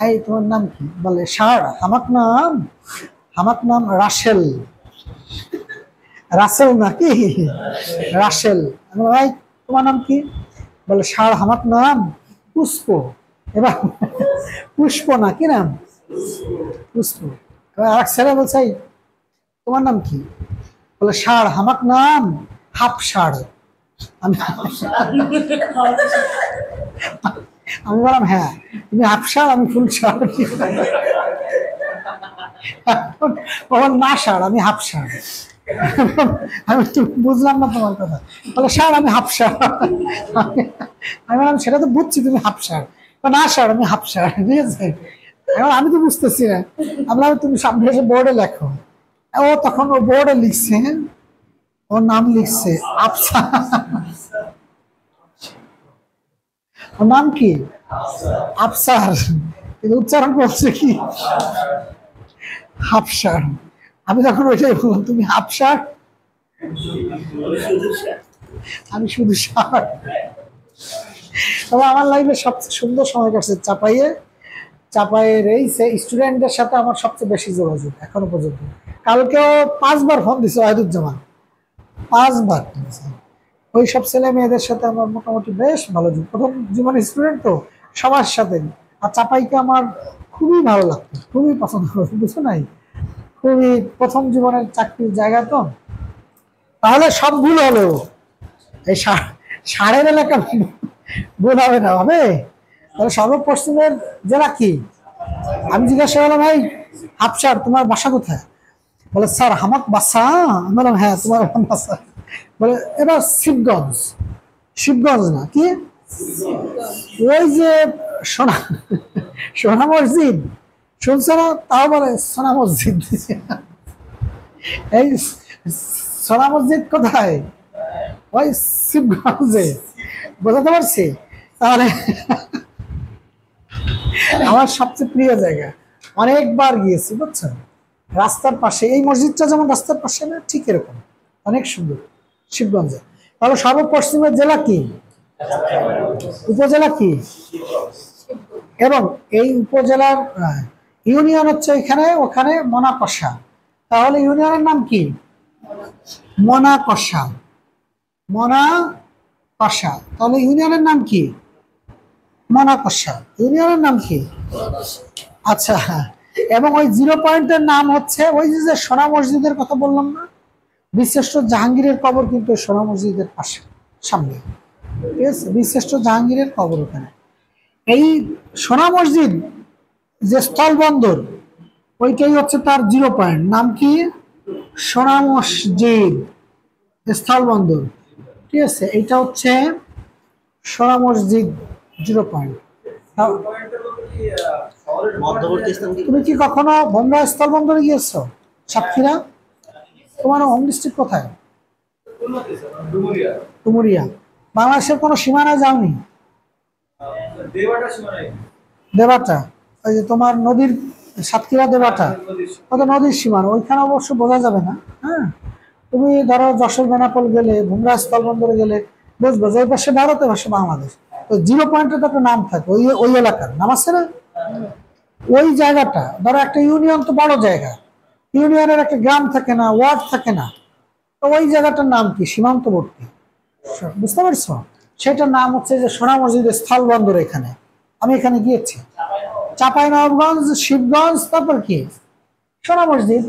এই তোমার নাম কি? বলে ষাঁড়। আমার নাম রাসেল। রাসেল নাকি? রাসেল। আমি ভাই তোমার নাম কি? বলে ষাঁড়। আমার নাম পুষ্প। এবার পুষ্প না, কি নাম? পুষ্প। এবার আরেক ছেলে বলছে তোমার নাম কি? বলে ষাঁড়। আমার নাম হাফ ষাঁড়। আমি আমি বললাম হ্যাঁ, তুমি হাফ ষাঁড়, আমি ফুল ষাঁড়। বল না ষাঁড়, আমি হাফ ষাঁড়। আমি বুঝলাম না তোমার কথা। বলে ষাঁড়, আমি হাফ ষাঁড়। আমি বললাম সেটা তো বুঝছি, তুমি হাফ ষাঁড়। না ষাঁড়, আমি হাফ ষাঁড়, ঠিক আছে। এখন আমি তো বুঝতেছি না। আমরা তুমি সামনে এসে বোর্ডে লেখো। ও তখন ও বোর্ডে লিখছে, ওর নাম লিখছে আফসার। ওর নাম কি? আফসার, কিন্তু উচ্চারণ করছে কি হাফসার। আমি তখন ওইটাই বললাম, তুমি হাফসার, আমি শুধু ষাঁড়। তবে আমার লাইফে সবচেয়ে সুন্দর সময় কাটছে চাপাইয়ে। চাপাইয়ের এই স্টুডেন্টদের সাথে আমার সবচেয়ে বেশি যোগাযোগ এখনো পর্যন্ত। কালকেও 5 বার ফোন দিছে ওয়াহিদুজ্জামান, 5 বার। ওই সব ছেলে মেয়েদের সাথে আমার মোটামুটি বেশ ভালো যোগ, প্রথম জীবনের স্টুডেন্ট তো, সবার সাথে। আর চাপাইকে আমার খুবই ভালো লাগতো, খুবই পছন্দ করতো, বুঝছো নাই? খুবই প্রথম জীবনের চাকরির জায়গা তো। তাহলে সব ভুল হলো, এই সাড়ের এলাকা ভুল হবে না, হবে? তাহলে সর্বপশ্চিমের জেলা কি? আমি জিজ্ঞাসা করলাম, ভাই হাফসার তোমার বাসা কোথায়? বলে স্যার হামাক বাসা। আমি বললাম হ্যাঁ তোমার বাসা। বলে এবার শিবগঞ্জ। শিবগঞ্জ না কি, ওই যে সোনা, সোনা মসজিদ শুনছো না? তাও বলে সোনা মসজিদ। এই সোনা মসজিদ কোথায়? ওই শিবগঞ্জে। বোঝাতে পারছি? তাহলে আমার সবচেয়ে প্রিয় জায়গা, অনেকবার গিয়েছি বুঝছেন। রাস্তার পাশে এই মসজিদটা যেমন রাস্তার পাশে না, ঠিক এরকম অনেক সুন্দর শিবগঞ্জে। তাহলে সর্বপশ্চিমের জেলা কি, উপজেলা কি? এবং এই উপজেলার ইউনিয়ন হচ্ছে এখানে, ওখানে মনাকষা। তাহলে ইউনিয়নের নাম কি? মনাকষা। মনাকষা। তাহলে ইউনিয়নের নাম কি? মনাকষা। ইউনিয়নের নাম কি? আচ্ছা, এবং ওই জিরো পয়েন্টের নাম হচ্ছে ওই যে সোনা মসজিদের কথা বললাম না, বীরশ্রেষ্ঠ জাহাঙ্গীরের কবর কিন্তু সোনা মসজিদের পাশে, সামনে। ঠিক আছে, বীরশ্রেষ্ঠ জাহাঙ্গীরের কবর ওখানে। এই সোনা মসজিদ যে স্থল বন্দর, ওইটাই হচ্ছে তার জিরো পয়েন্ট। নাম কি? সোনা মসজিদ স্থল বন্দর। ঠিক আছে, এইটা হচ্ছে সোনা মসজিদ জিরো পয়েন্ট। তুমি কি কখনো ভোমরা স্থল বন্দরে গিয়েছো? সাতক্ষীরা? তোমার হোম ডিস্ট্রিক্ট কোথায়? ডুমুরিয়া। বাংলাদেশের কোনো সীমানায় যাওনি? দেবাটা, ওই যে তোমার নদীর, সাতক্ষীরা দেবাটা, ওটা নদীর সীমানা, ওইখানে অবশ্য বোঝা যাবে না। হ্যাঁ, তুমি ধরো যশোর বেনাপোল গেলে, ভুমরা স্থল বন্দরে গেলে বুঝবো যে ওই পাশে ভারত, ওই পাশে বাংলাদেশ। তো জিরো পয়েন্টে তো একটা নাম থাকে, ওই ওই এলাকার নাম আছে না। ওই জায়গাটা ধরো একটা ইউনিয়ন তো বড় জায়গা, ইউনিয়নের একটা গ্রাম থাকে না, ওয়ার্ড থাকে না, তো ওই জায়গাটার নাম কি? সীমান্তবর্তী, বুঝতে পারছো? সেটার নাম হচ্ছে যে সোনা মসজিদের স্থল বন্দর। এখানে আমি এখানে গিয়েছি, চাঁপাইনবাবগঞ্জ, শিবগঞ্জ, তারপর কি সোনা মসজিদ।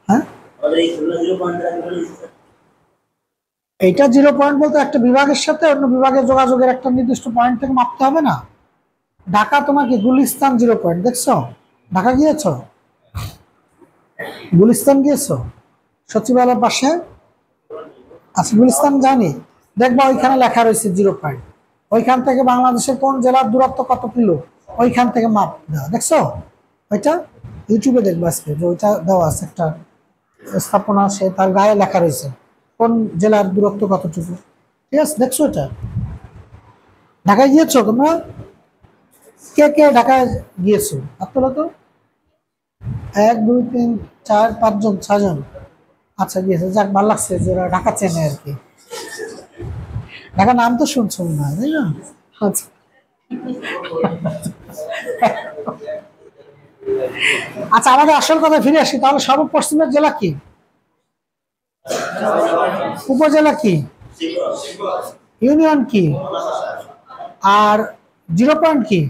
হ্যাঁ, এইটা জিরো পয়েন্ট বলতে একটা বিভাগের সাথে অন্য বিভাগের যোগাযোগের একটা নির্দিষ্ট পয়েন্ট থেকে মাপতে হবে না। ঢাকা তোমাকে গুলিস্তান জিরো পয়েন্ট দেখছো? ঢাকা গিয়েছো? গুলিস্তান গিয়েছো সচিবালয়ের পাশে? আচ্ছা, গুলিস্তান জানি, দেখবা ওইখানে লেখা রয়েছে জিরো পয়েন্ট। ওইখান থেকে বাংলাদেশের কোন জেলার দূরত্ব কত কিলো, ওইখান থেকে মাপ দেওয়া, দেখছো? ওইটা ইউটিউবে দেখবো আজকে, যে ওইটা দেওয়া আছে একটা স্থাপনা, সে তার গায়ে লেখা রয়েছে কোন জেলার দূরত্ব কতটুকু। ঠিক আছে, দেখছো এটা? ঢাকায় গিয়েছো তোমরা? কে কে ঢাকায় গিয়েছো? আপনারা তো 1 2 3 4 5 জন, 6 জন। আচ্ছা, গিয়েছে, যাক ভালো লাগছে যে ওরা ঢাকা চেনে আর কি। ঢাকা নাম তো শুনছো না, তাই না? আচ্ছা, আচ্ছা, আমাদের আসল কথা ফিরে আসি। তাহলে সর্বপশ্চিমের জেলা কি, উপজেলা কি, ইউনিয়ন কি, আর জিরো পয়েন্ট কি?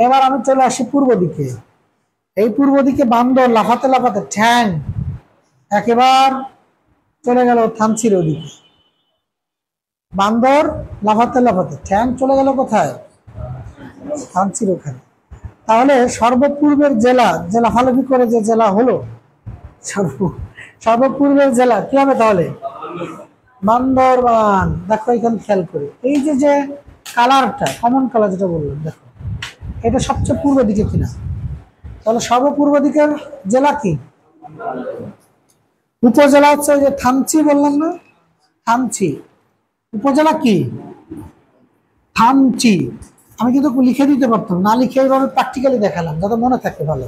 এবার আমি চলে আসি পূর্ব দিকে। এই পূর্ব দিকে বান্দর লাফাতে লাফাতে ঠ্যাং একেবারে চলে গেল থানচির ওদিকে। বান্দর লাফাতে লাফাতে ঠ্যাং চলে গেল কোথায়? থানচির ওখানে। তাহলে সর্বপূর্বের জেলা, যে লাফালাফি করে যে জেলা হলো, সর্বপূর্বের জেলা কি হবে তাহলে? বান্দরবান। দেখো এখানে খেয়াল করে, এই যে যে কালারটা, কমন কালার যেটা বললাম, দেখো এটা সবচেয়ে পূর্ব দিকে কিনা। তাহলে সর্বপূর্ব দিকের জেলা কি? উপজেলা হচ্ছে ওই যে থানচি বললাম না, থানচি। উপজেলা কি? থানচি। আমি কিন্তু লিখে দিতে পারতাম, না লিখে এইভাবে প্র্যাকটিক্যালি দেখালাম যাতে মনে থাকে ভালো।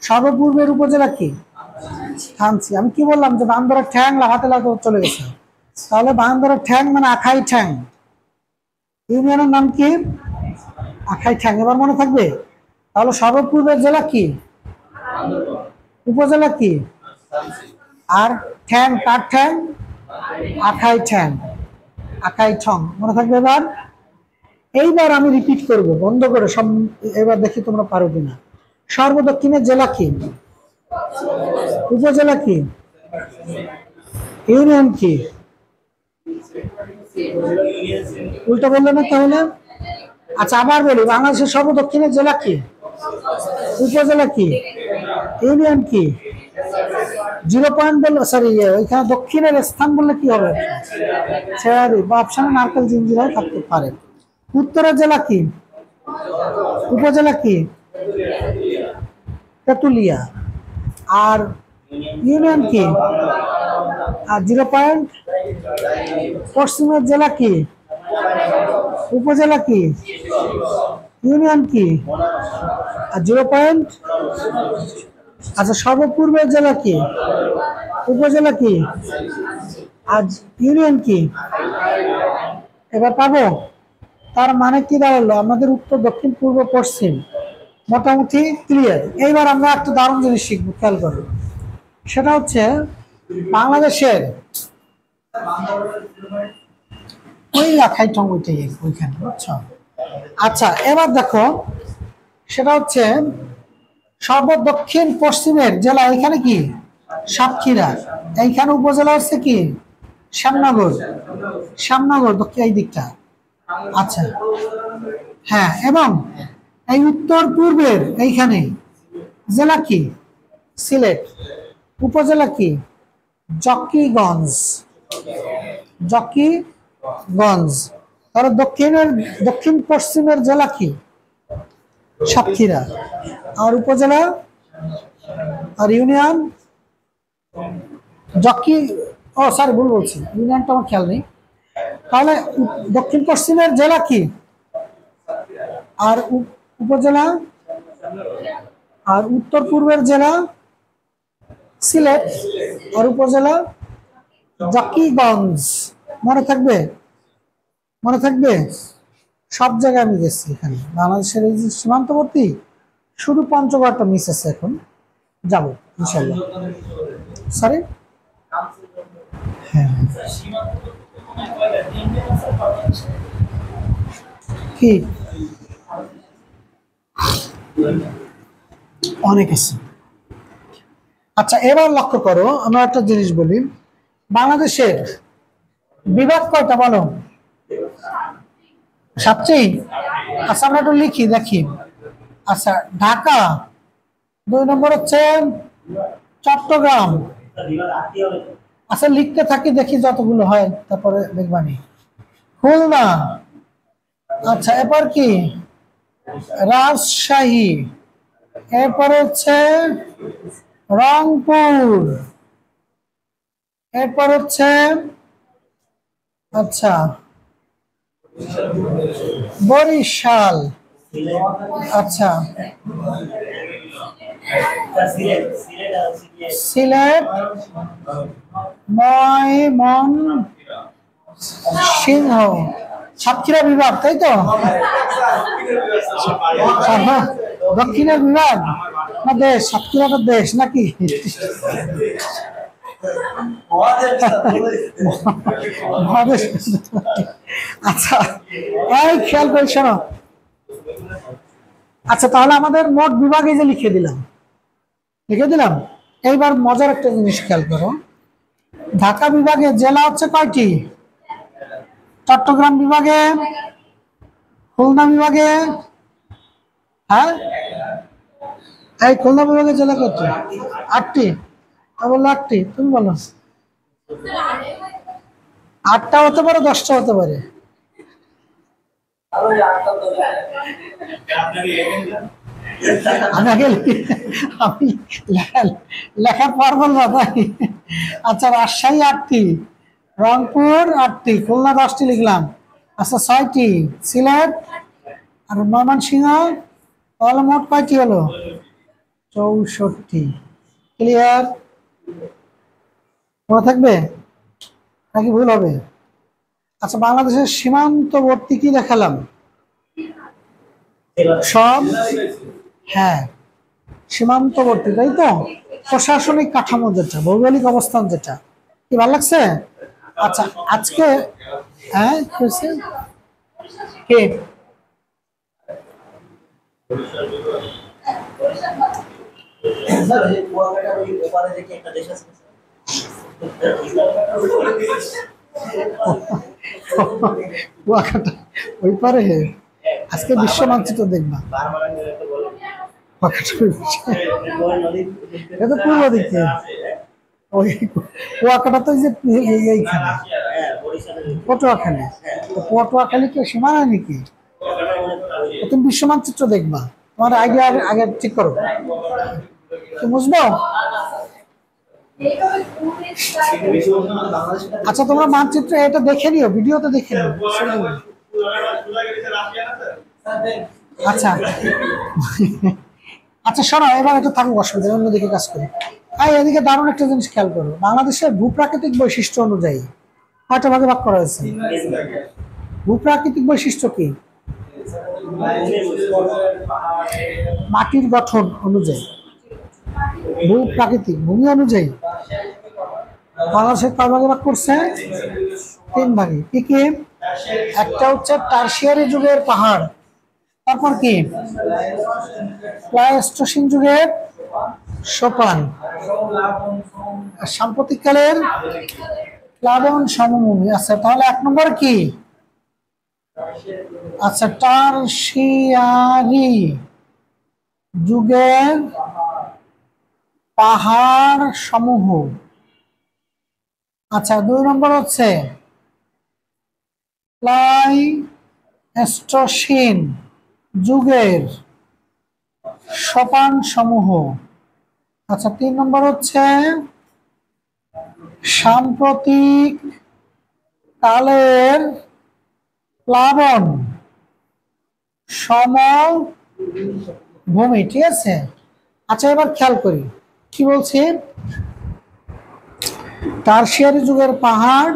সর্বপূর্বের উপজেলা কি? থানচি। আমি কি বললাম যে বান্দরের ঠ্যাং লাফাতে লাফাতে চলে গেছে। তাহলে বান্দরের ঠ্যাং মানে আখাই ঠ্যাং। ইউনিয়নের নাম কি? আখাই ঠ্যাং। এবার মনে থাকবে? তাহলে সর্বপূর্বের জেলা কি? উপজেলা কি? আর ঠ্যাং, কার ঠ্যাং? আখাই ঠ্যাং, আখাই ঠং। মনে থাকবে এবার? এইবার আমি রিপিট করব বন্ধ করে সব। এবার দেখি তোমরা পারো কিনা। সর্বদক্ষিণের জেলা কি? উপজেলা কি? ইউনিয়ন কি? উল্টা বললে না তাহলে? আচ্ছা আবার বলি, বাংলাদেশের সর্বদক্ষিণের জেলা কি? উপজেলা কি? ইউনিয়ন কি? 0 পয়েন্ট বললে, সরি, ওইখানে দক্ষিণের স্থান বললে কি হবে? ছেড়ারি বা অপশনে নারকেল জিঞ্জিরাও থাকতে পারে। উত্তরের জেলা কি? উপজেলা কি? তেতুলিয়া। আর ইউনিয়ন কি? আর 0 পয়েন্ট। পশ্চিমের জেলা কি? উপজেলা কি? ইউনিয়ন কি? আর 0 পয়েন্ট। আচ্ছা, সর্বপূর্বের জেলা কি? উপজেলা কি? আর ইউনিয়ন কি? এবার পাবো। তার মানে কি দাঁড়ালো? আমাদের উত্তর, দক্ষিণ, পূর্ব, পশ্চিম মোটামুটি ক্লিয়ার। এইবার আমরা একটা দারুণ জিনিস শিখবো, খেয়াল করো। সেটা হচ্ছে বাংলাদেশের ওই রাখাই ঠং ওইখানে, বুঝছো? আচ্ছা এবার দেখো, সেটা হচ্ছে সর্বদক্ষিণ পশ্চিমের জেলা এখানে কি? সাতক্ষীরা। এইখানে উপজেলা হচ্ছে কি? শ্যামনগর। শ্যামনগর দক্ষিণ এই দিকটা। আচ্ছা হ্যাঁ, এবং এই উত্তর পূর্বের এইখানে জেলা কি? সিলেট। উপজেলা কি? জকিগঞ্জ। জকিগঞ্জ। তাহলে দক্ষিণ পশ্চিমের জেলা কি? সাতক্ষীরা। আর উপজেলা আর ইউনিয়ন জকি, ও সরি ভুল বলছি, ইউনিয়নটা আমার খেয়াল নেই। তাহলে দক্ষিণ পশ্চিমের জেলা কি? আর উপজেলা আর উত্তর পূর্বের জেলা সিলেট আর উপজেলা জকিগঞ্জ। মনে থাকবে? মনে থাকবে? সব জায়গায় আমি গেছি এখানে বাংলাদেশের এই যে সীমান্তবর্তী, শুধু পঞ্চগড়টা মিস আছে। এখন যাবো ইনশাল্লাহ। সরি, হ্যাঁ কি অনেক আছে। আচ্ছা এবার লক্ষ্য করো, আমরা একটা জিনিস বলি, বাংলাদেশের বিভাগ কয়টা বলো? 7টি। আচ্ছা আমরা একটু লিখি দেখি। আচ্ছা ঢাকা, 2 নম্বর হচ্ছে চট্টগ্রাম। আচ্ছা লিখতে থাকি, দেখি যতগুলো হয়, তারপরে দেখবানি। খুলনা। আচ্ছা এরপর কি? রাজশাহী। এরপর হচ্ছে রংপুর। এরপর হচ্ছে আচ্ছা বরিশাল। আচ্ছা সিলেট, ময়মনসিংহ। সাতক্ষীরা বিভাগ, তাই তো? দক্ষিণের বিভাগ না দেশ? সাতক্ষীরাটা দেশ নাকি? আচ্ছা এই খেয়াল করে শোনো। আচ্ছা তাহলে আমাদের মোট বিভাগে যে লিখে দিলাম, এইবার মজার একটা জিনিস খেয়াল করো। ঢাকা বিভাগে জেলা হচ্ছে কয়টি? চট্টগ্রাম বিভাগে, খুলনা বিভাগে, হ্যাঁ এই খুলনা বিভাগে জেলা কত? 8টি। বললো 8টি, তুমি বলো। 8টা হতে পারে, 10টা হতে পারে। আমি লেখা পারবো না তাই। আচ্ছা রাজশাহী 8টি, রংপুর 8টি, খুলনা 10টি লিখলাম। আচ্ছা 6টি সিলেট আর ময়মনসিংহ, তাহলে মোট কয়টি হলো? 64। ক্লিয়ার? মনে থাকবে নাকি ভুল হবে? আচ্ছা বাংলাদেশের সীমান্তবর্তী কি দেখালাম? সব, হ্যাঁ সীমান্তবর্তী, তাই তো? প্রশাসনিক কাঠামো যেটা, ভৌগোলিক অবস্থান যেটা, কি ভালো লাগছে? আচ্ছা আজকে হ্যাঁ কি কুয়াকাটা ওই পারে, আজকে বিশ্ব মানচিত্র দেখবা। কুয়াকাটা ওই পাশে। এটা তো পূর্ব দিকে, ওই কুয়াকাটা তো এই যে এইখানে পটুয়াখালী। তো পটুয়াখালী কি সীমানা নাকি? তুমি বিশ্ব মানচিত্র দেখবা, তোমার আইডিয়া আগে ঠিক করো, কি বুঝবো? আচ্ছা তোমরা মানচিত্র এটা দেখে নিও, ভিডিওতে দেখে নিও। আচ্ছা আচ্ছা শোনো, এবার একটু থাকুক, অসুবিধা নেই, অন্যদিকে কাজ করি। এদিকে দারুণ একটা জিনিস খেয়াল করো, বাংলাদেশের ভূপ্রাকৃতিক বৈশিষ্ট্য অনুযায়ী কয়টা ভাগে ভাগ করা হয়েছে? ভূপ্রাকৃতিক বৈশিষ্ট্য কি? মাটির গঠন অনুযায়ী, ভূপ্রাকৃতিক ভূমি অনুযায়ী বাংলাদেশের কয় ভাগে ভাগ করছে? 3 ভাগে। কি কি? একটা হচ্ছে টারশিয়ারি যুগের পাহাড়, তারপর কি প্লাইস্টোসিন যুগের সোপান, সাম্প্রতিককালের প্লাবন সমভূমি। আচ্ছা তাহলে 1 নম্বর কি? আচ্ছা টারশিয়ারি যুগের পাহাড় সমূহ। আচ্ছা 2 নম্বর হচ্ছে প্লাইস্টোসিন যুগের সোপান সমূহ। আচ্ছা 3 নম্বর হচ্ছে সাম্প্রতিক কালের প্লাবন সমভূমি। ঠিক আছে। আচ্ছা এবার খেয়াল করি কি বলছি। টারশিয়ারি যুগের পাহাড়,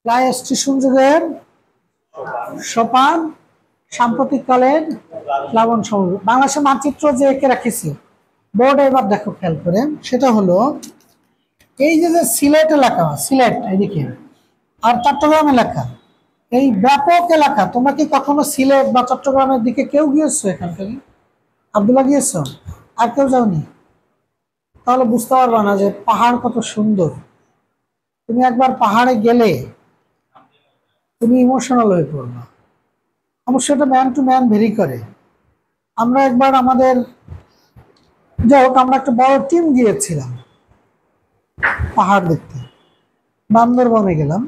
প্লাইস্টোসিন যুগের সোপান, সাম্প্রতিক কালের প্লাবন সমভূমি। বাংলাদেশের মানচিত্র যে এঁকে রাখিছি বোর্ডে, এবার দেখো খেয়াল করে, সেটা হলো এই যে সিলেট এলাকা, সিলেট এদিকে, আর চট্টগ্রাম এলাকা, এই ব্যাপক এলাকা। তোমরা কি কখনো সিলেট বা চট্টগ্রামের দিকে কেউ গিয়েছো? এখান থেকে আব্দুল্লাহ গিয়েছো? আর কেউ যাওনি? তাহলে বুঝতে পারবা না যে পাহাড় কত সুন্দর। তুমি একবার পাহাড়ে গেলে তুমি ইমোশনাল হয়ে পড়বা। অবশ্যই এটা ম্যান টু ম্যান ভেরি করে। আমরা একবার আমাদের, যাই হোক, আমরা একটা বড় টিম গিয়েছিলাম পাহাড় দেখতে, বান্দরবনে গেলাম।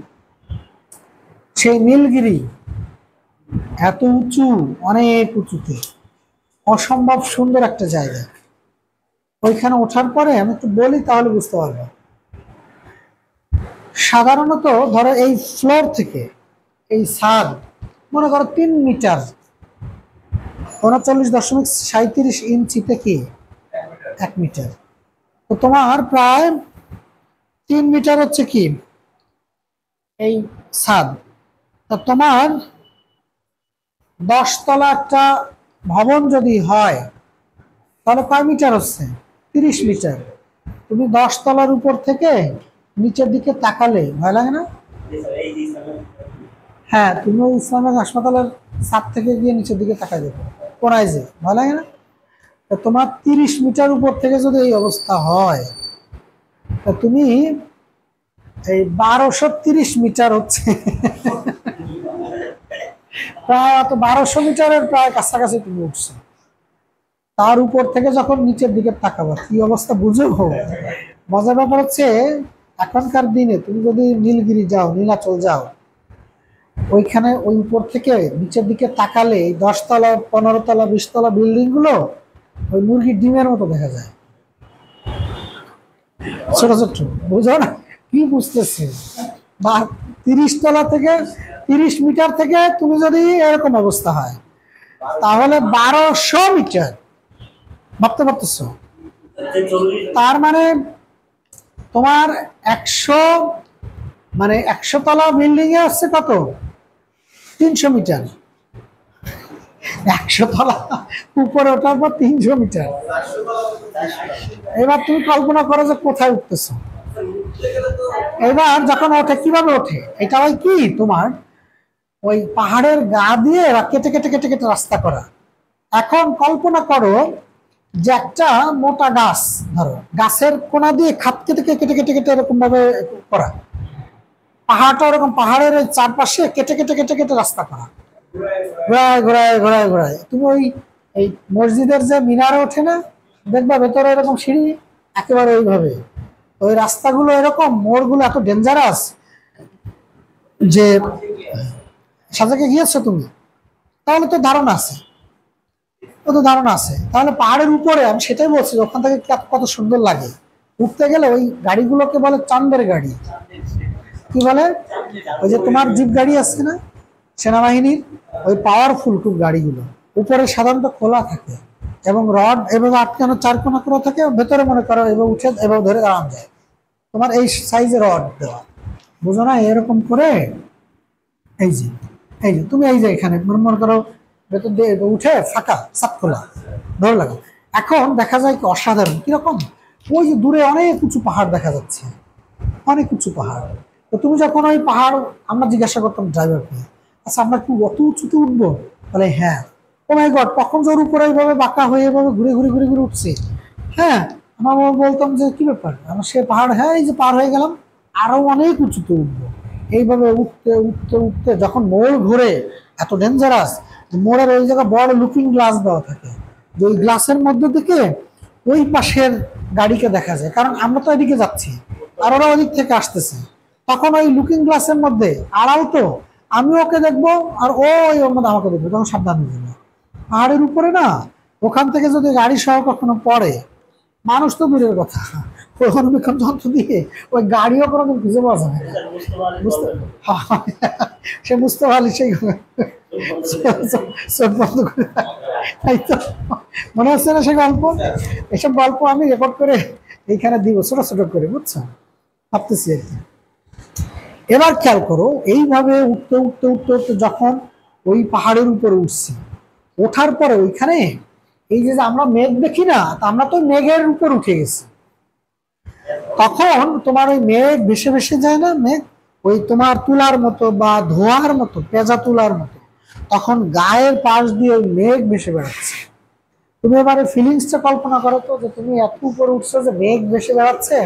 সেই নীলগিরি এত উঁচু, অনেক উঁচুতে, অসম্ভব সুন্দর একটা জায়গা। ওইখানে ওঠার পরে আমি একটু বলি তাহলে বুঝতে পারবো। সাধারণত ধরো এই ফ্লোর থেকে এই ছাদ মনে করো 3 মিটার, 39.37 থেকে 1 মিটার। তো তোমার প্রায় 3 মিটার হচ্ছে কি এই ছাদ। তা তোমার 10 তলা একটা ভবন যদি হয় তাহলে কয় মিটার হচ্ছে? 30 মিটার। তুমি 10 তলার উপর থেকে নিচের দিকে তাকালে ভয় লাগে না? হ্যাঁ, তুমি ওই ইসলামিক হাসপাতালের ছাদ থেকে গিয়ে নিচের দিকে তাকাই দেবো, কোনায় যে, ভয় লাগে না? তোমার 30 মিটার উপর থেকে যদি এই অবস্থা হয়, তা তুমি এই 1230 মিটার হচ্ছে প্রায় 1200 মিটারের প্রায় কাছাকাছি তুমি উঠছো। তার উপর থেকে যখন নিচের দিকে তাকাবো কি অবস্থা বুঝো। মজার ব্যাপার হচ্ছে এখনকার দিনে তুমি যদি নীলগিরি যাও, নীলাচল যাও, ওইখানে ওই উপর থেকে নিচের দিকে তাকালে 10 তলা, 15 তলা, 20 তলা বিল্ডিং গুলো ওই মুরগির ডিমের মতো দেখা যায়, ছোট ছোট। বুঝো না কি বুঝতেছি? বা 30 তলা থেকে, 30 মিটার থেকে তুমি যদি এরকম অবস্থা হয় তাহলে 1200 মিটার, ভাবতে পারতেছ? তার মানে তোমার 100, মানে 100 তলা বিল্ডিং এ আসছে কত? 300 মিটার। 100 তলা উপরে ওঠার পর 300 মিটার। এবার তুমি কল্পনা করো যে কোথায় উঠতেছ। এবার যখন ওঠে কিভাবে ওঠে? এটা হয় কি তোমার ওই পাহাড়ের গা দিয়ে কেটে কেটে কেটে কেটে রাস্তা করা। এখন কল্পনা করো যে একটা মোটা গাছ, ধরো গাছের কোনা দিয়ে খাত কেটে কেটে কেটে কেটে এরকম ভাবে করা, পাহাড়টা ওরকম পাহাড়ের চারপাশে কেটে কেটে কেটে কেটে রাস্তা করা, ঘোরায় ঘোরায় ঘোরায় ঘোরায়। তুমি ওই এই মসজিদের যে মিনারে ওঠে না, দেখবা ভেতরে এরকম সিঁড়ি, একেবারে ওইভাবে ওই রাস্তাগুলো এরকম, মোড়গুলো এত ডেঞ্জারাস যে, সাজেকে গিয়েছো তুমি? তাহলে তো ধারণা আছে, কত ধারণা আছে। তাহলে পাহাড়ের উপরে, আমি সেটাই বলছি, ওখান থেকে কত সুন্দর লাগে উঠতে গেলে। ওই গাড়িগুলোকে বলে চাঁদের গাড়ি। কি বলে? ওই যে তোমার জিপ গাড়ি আছে না সেনাবাহিনীর, ওই পাওয়ারফুল খুব গাড়িগুলো, উপরে সাধারণত খোলা থাকে এবং রড এভাবে আটকানো, চার কোনা করা থাকে, ভেতরে মনে করো এভাবে উঠে এভাবে ধরে দাঁড়ানো যায়। তোমার এই সাইজের রড দেওয়া, বুঝো না? এরকম করে এই যে, এই যে তুমি এই যে এখানে মনে করো ভেতর দিয়ে উঠে ফাঁকা সাপ খোলা ধরে লাগো। এখন দেখা যায় কি অসাধারণ, কিরকম, ওই যে দূরে অনেক উঁচু পাহাড় দেখা যাচ্ছে, অনেক উঁচু পাহাড়। তো তুমি যখন ওই পাহাড়, আমরা জিজ্ঞাসা করতাম ড্রাইভারকে, আচ্ছা আমরা কি অত উঁচুতে উঠবো? বলে হ্যাঁ। ও মাই গড, কখন জোর উপরে এইভাবে বাঁকা হয়ে এভাবে ঘুরে ঘুরে ঘুরে ঘুরে উঠছে। হ্যাঁ, আমরা বলতাম যে কি ব্যাপার, আমরা সে পাহাড়, হ্যাঁ এই যে পার হয়ে গেলাম, আরো অনেক উঁচুতে উঠবো। এইভাবে উঠতে উঠতে উঠতে যখন মোড় ঘুরে, এত ডেঞ্জারাস, মোড়ের ওই জায়গায় বড় লুকিং গ্লাস দেওয়া থাকে, যে ওই গ্লাসের মধ্যে থেকে ওই পাশের গাড়িকে দেখা যায়, কারণ আমরা তো এদিকে যাচ্ছি আর ওরা ওদিক থেকে আসতেছে। তখন ওই লুকিং গ্লাসের মধ্যে আড়াল তো, আমি ওকে দেখবো আর ও ওর মধ্যে আমাকে দেখবো, তখন সাবধান হয়ে যাবে। পাহাড়ের উপরে না, ওখান থেকে যদি গাড়ি সহ কখনো পড়ে, মানুষ তো দূরের কথা, রক্ষণাবেক্ষণ যন্ত্র দিয়ে ওই গাড়িও কোনোদিন খুঁজে পাওয়া যাবে না। বুঝতে, সে বুঝতে পারলি সেই চোখ বন্ধ করে, তাই তো মনে হচ্ছে না সে গল্প? এসব গল্প আমি রেকর্ড করে এইখানে দিব ছোট ছোট করে, বুঝছো? ভাবতেছি আর কি। এবার খেয়াল করো, এইভাবে উঠতে উঠতে উঠতে উঠতে যখন ওই পাহাড়ের উপরে উঠছি, ওঠার পরে ওইখানে এই যে আমরা মেঘ দেখি না, তা আমরা তো মেঘের উপর উঠে গেছি। তখন তোমার ওই মেঘ ভেসে ভেসে যায় না, মেঘ ওই তোমার তুলার মতো বা ধোঁয়ার মতো, পেঁজা তুলার মতো, তখন গায়ের পাশ দিয়ে ওই মেঘ ভেসে বেড়াচ্ছে। তুমি এবারে ফিলিংসটা কল্পনা করো তো, যে তুমি এত উপরে উঠছো যে মেঘ ভেসে বেড়াচ্ছে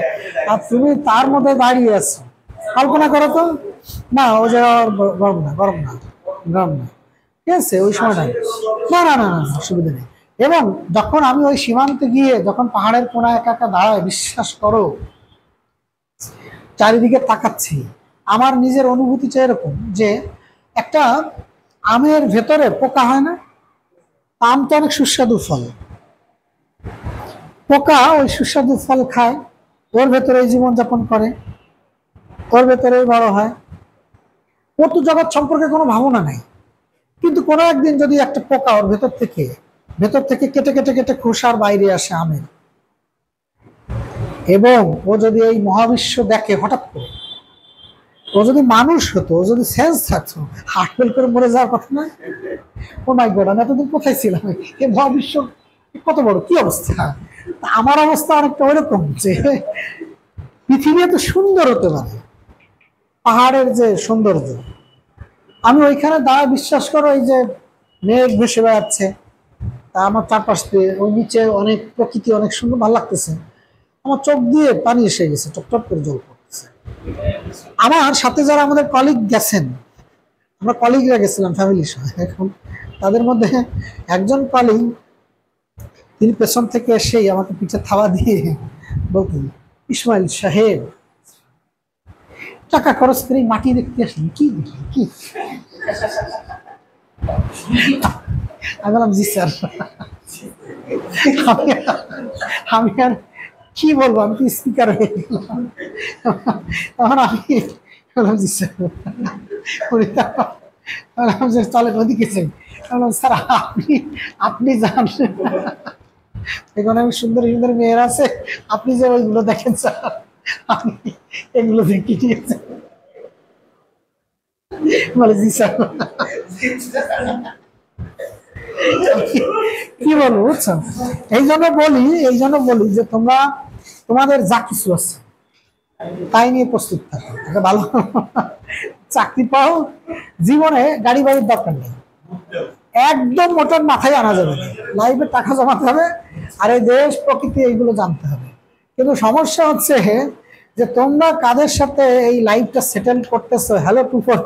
আর তুমি তার মধ্যে দাঁড়িয়ে আছো। কল্পনা করো তো। না ও যে গরম না, গরম না, গরম না, ঠিক আছে ওই সময়টা, না না না না অসুবিধা নেই। এবং যখন আমি ওই সীমান্তে গিয়ে যখন পাহাড়ের কোনায় একা একা দাঁড়ায়, বিশ্বাস করো চারিদিকে তাকাচ্ছি, আমার নিজের অনুভূতিটা এরকম যে একটা আমের ভেতরে পোকা হয় না, আম তো অনেক সুস্বাদু ফল, পোকা ওই সুস্বাদু ফল খায়, ওর ভেতরে জীবনযাপন করে, ওর ভেতরেই বড় হয়, ওর তো জগৎ সম্পর্কে কোনো ভাবনা নাই। কিন্তু কোনো একদিন যদি একটা পোকা ওর ভেতর থেকে কেটে কেটে কেটে খোসার বাইরে আসে আমের, এবং ও যদি এই মহাবিশ্ব দেখে হঠাৎ করে, ও যদি মানুষ হতো, ও যদি সেন্স থাকতো, হার্ট ফেল করে মরে যাওয়ার কথা না। ও মাই গড, আমি এতদিন কোথায় ছিলাম, এই মহাবিশ্ব কত বড়, কি অবস্থা। আমার অবস্থা অনেকটা ওইরকম যে পৃথিবী এত সুন্দর হতে পারে, পাহাড়ের যে সৌন্দর্য, আমি ওইখানে দাঁড়ায় বিশ্বাস করো, এই যে মেঘ ভেসে বেড়াচ্ছে, তা আমার চারপাশ দিয়ে ওই নিচে অনেক প্রকৃতি, অনেক সুন্দর, ভালো লাগতেছে, আমার চোখ দিয়ে পানি এসে গেছে, টপটপ করে জল পড়তেছে। আমার সাথে যারা আমাদের কলিগ গেছেন, আমরা কলিগরা গেছিলাম ফ্যামিলির সঙ্গে, এখন তাদের মধ্যে একজন কলিগ, তিনি পেছন থেকে এসেই আমাকে পিঠে থাবা দিয়ে বলতেন, ইসমাইল সাহেব টাকা খরচ করে মাটি দেখতে আসেন কি কি? আমি বললাম জি স্যার। আমি আর কি বলবো, আমি তো স্পিকার হয়ে গেলাম। তখন আমি বললাম জি স্যার, চলেন ওদিকে চাই। স্যার আপনি আপনি যান, এখানে আমি সুন্দর সুন্দর মেয়ের আছে, আপনি যে ওইগুলো দেখেন স্যার, আমি এগুলো দেখি, ঠিক আছে? বলে জি স্যার। কি বলবো বুঝছো, এই জন্য বলি যে তোমরা তোমাদের যা কিছু আছে তাই নিয়ে প্রস্তুত থাকো, একটা ভালো চাকরি পাও, জীবনে গাড়ি বাড়ির দরকার নেই, একদম ওটার মাথায় আনা যাবে না, লাইভে টাকা জমাতে হবে আর এই দেশ প্রকৃতি এইগুলো জানতে হবে। কিন্তু সমস্যা হচ্ছে যে তোমরা কাদের সাথে এই লাইভটা সেটেল করতেছো, হ্যালো টু ফর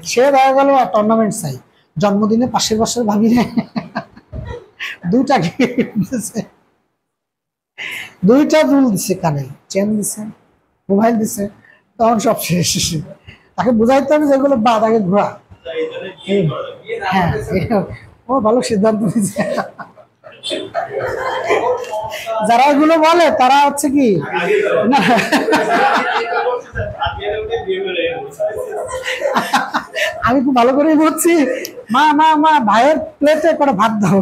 সে দেখা গেল টুর্নামেন্ট চাই, জন্মদিনে পাশের বছর ভাবিরে দুইটা দিছে, দুইটা দুল দিছে, কানে চেন দিছে, মোবাইল দিছে, তখন সব শেষ। তাকে বুঝাইতে হবে যেগুলো বা তাকে ঘোরা। হ্যাঁ, ও ভালো সিদ্ধান্ত নিচ্ছে। যারা এগুলো বলে তারা হচ্ছে কি না, আমি খুব ভালো করেই বলছি, মা মা মা ভাইয়ের প্লেটে করে ভাত দাও,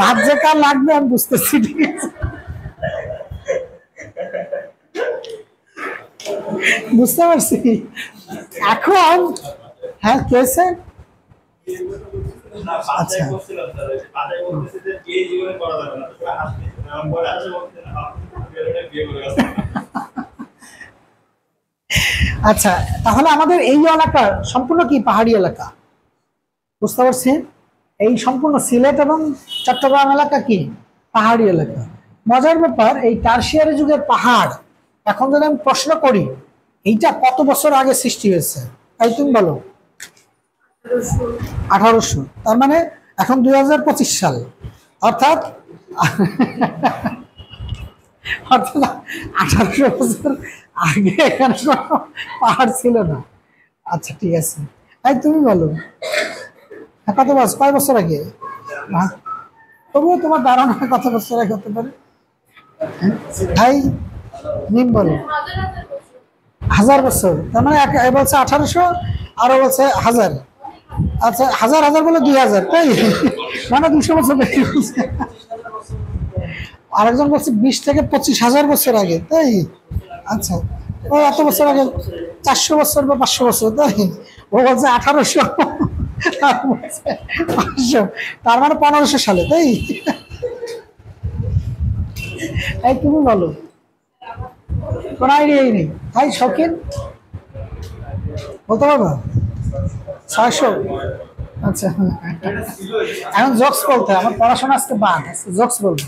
ভাত যে কার লাগবে আমি বুঝতেছি, ঠিক আছে বুঝতে পারছি। এখন হ্যাঁ কেছে আচ্ছা আচ্ছা, তাহলে আমাদের এই এলাকা সম্পূর্ণ কি পাহাড়ি এলাকা, বুঝতে পারছি। এই সম্পূর্ণ সিলেট এবং চট্টগ্রাম এলাকা কি পাহাড়ি এলাকা। মজার ব্যাপার, এই টারশিয়ারি যুগের পাহাড় এখন যদি আমি প্রশ্ন করি এইটা কত বছর আগে সৃষ্টি হয়েছে, তাই তুমি বলো। 1800, তার মানে এখন 2025 সাল, অর্থাৎ 1800 বছর আগে এখানে কোনো পাহাড় ছিল না। আচ্ছা ঠিক আছে, তাই তুমি বলো কত বছর, কয় বছর আগে, তবুও তোমার ধারণা কত বছর আগে হতে পারে ভাই, নিম বলো। 1000 বছর, তার মানে বলছে 1800 আরো বলছে 1000, আচ্ছা 1000 বলে 2000, তাই মানে 200 বছর বেশি বলছে। আরেকজন বলছে 20 থেকে 25,000 বছর আগে, তাই আচ্ছা ও এত বছর আগে 400 বছর বা 500 বছর, তাই ও বলছে 1800 500, তার মানে 1500 সালে, তাই এই তুমি বলো, কোন আইডিয়াই নেই ভাই, শৌখিন বলতে পারবো 600, আচ্ছা এখন জোকস বলতে, আমার পড়াশোনা আজকে বাদ, আজকে জোকস বলবো,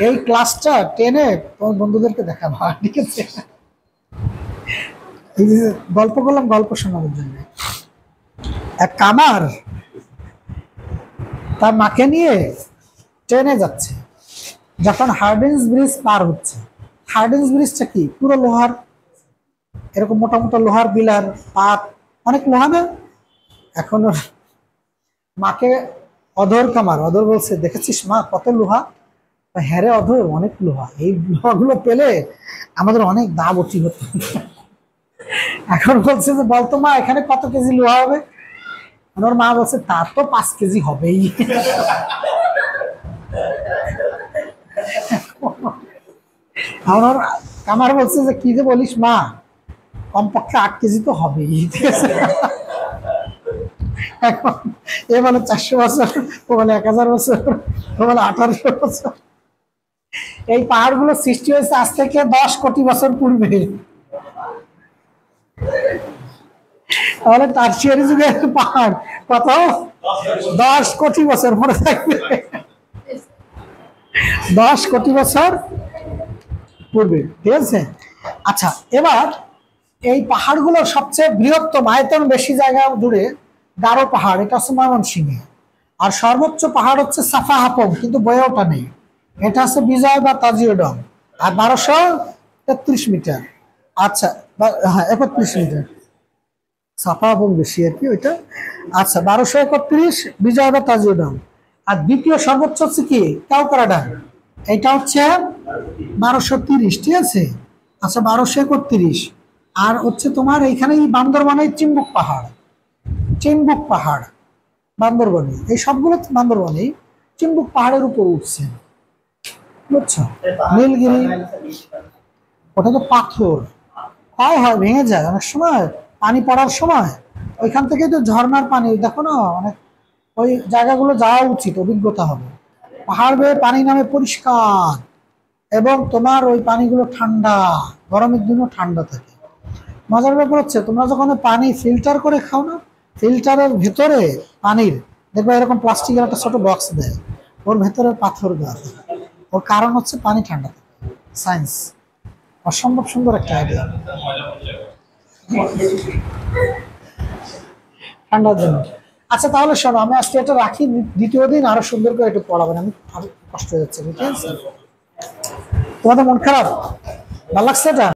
এই ক্লাসটা 10-এ তোমার বন্ধুদেরকে দেখাবো, ঠিক আছে। এই যে গল্প করলাম গল্প শোনানোর জন্য, এক কামার তার মাকে নিয়ে ট্রেনে যাচ্ছে, যখন হার্ডিঞ্জ ব্রিজ পার হচ্ছে, হার্ডিঞ্জ ব্রিজটা কি পুরো লোহার, এরকম মোটা মোটা লোহার বিলার পাত, অনেক লোহা না। এখন ওর মাকে অধর কামার, অধর বলছে দেখেছিস মা কত লোহা, হ্যাঁ রে অধর অনেক লোহা, এই লোহাগুলো পেলে আমাদের অনেক দাম অতি হতো। এখন বলছে যে বলতো মা এখানে কত কেজি লোহা হবে, ওর মা বলছে তার তো 5 কেজি হবেই। আমার কামার বলছে যে কি যে বলিস মা, কমপক্ষে 8 কেজি তো হবেই, ঠিক আছে। এখন এ বলে 400 বছর, ও বলে 1000 বছর, ও বলে 1800 বছর। এই পাহাড়গুলো সৃষ্টি হয়েছে আজ থেকে 10 কোটি বছর পূর্বে, তাহলে টারশিয়ারি যুগের পাহাড় কত, 10 কোটি বছর মনে থাকবে, 10 কোটি বছর পূর্বে, ঠিক আছে। আচ্ছা এবার এই পাহাড়গুলোর সবচেয়ে বৃহত্তম আয়তন বেশি জায়গা জুড়ে গারো পাহাড়, এটা হচ্ছে ময়মনসিংহে, আর সর্বোচ্চ পাহাড় হচ্ছে সাফা হাপং, কিন্তু বয়ে ওঠা নেই, এটা হচ্ছে বিজয় বা তাজিওডং, আর 1233 মিটার, আচ্ছা হ্যাঁ 31 মিটার, সাফা হাপং বেশি আর কি ওইটা, আচ্ছা 1231 বিজয় বা তাজিওডং, আর দ্বিতীয় সর্বোচ্চ হচ্ছে কি কাউকারাডাং, এটা হচ্ছে 1230, ঠিক আছে। আচ্ছা 1231, আর হচ্ছে তোমার এইখানে বান্দরবানের চিম্বুক পাহাড়, চিম্বুক পাহাড় বান্দরবানে, এই সবগুলো বান্দরবানে চিম্বুক পাহাড়ের উপর উঠছে, বুঝছো। নীলগিরি ওটা তো পাথর, ক্ষয় হয় ভেঙে যায় অনেক সময় পানি পড়ার সময়, ওইখান থেকেই তো ঝর্ণার পানি, দেখো না অনেক, ওই জায়গাগুলো যাওয়া উচিত, অভিজ্ঞতা হবে। পাহাড় বেয়ে পানি নামে পরিষ্কার, এবং তোমার ওই পানিগুলো ঠান্ডা, গরমের দিনও ঠান্ডা থাকে। মজার ব্যাপার হচ্ছে তোমরা যখন পানি ফিল্টার করে খাও না, ফিল্টারের ভেতরে পানির দেখবে এরকম প্লাস্টিকের একটা ছোট বক্স দেয়, ওর ভেতরে পাথর দেওয়া থাকে। ওর কারণ হচ্ছে পানি ঠান্ডা থাকে। সায়েন্স অসম্ভব সুন্দর একটা আইডিয়া ঠান্ডার জন্য। আচ্ছা তাহলে শোনো, আমি আজকে এটা রাখি, দ্বিতীয় দিন আরো সুন্দর করে একটু পড়াবেন, আমি আরো কষ্ট হয়ে যাচ্ছে, ঠিক আছে? তোমাদের মন খারাপ? ভালো লাগছে এটা?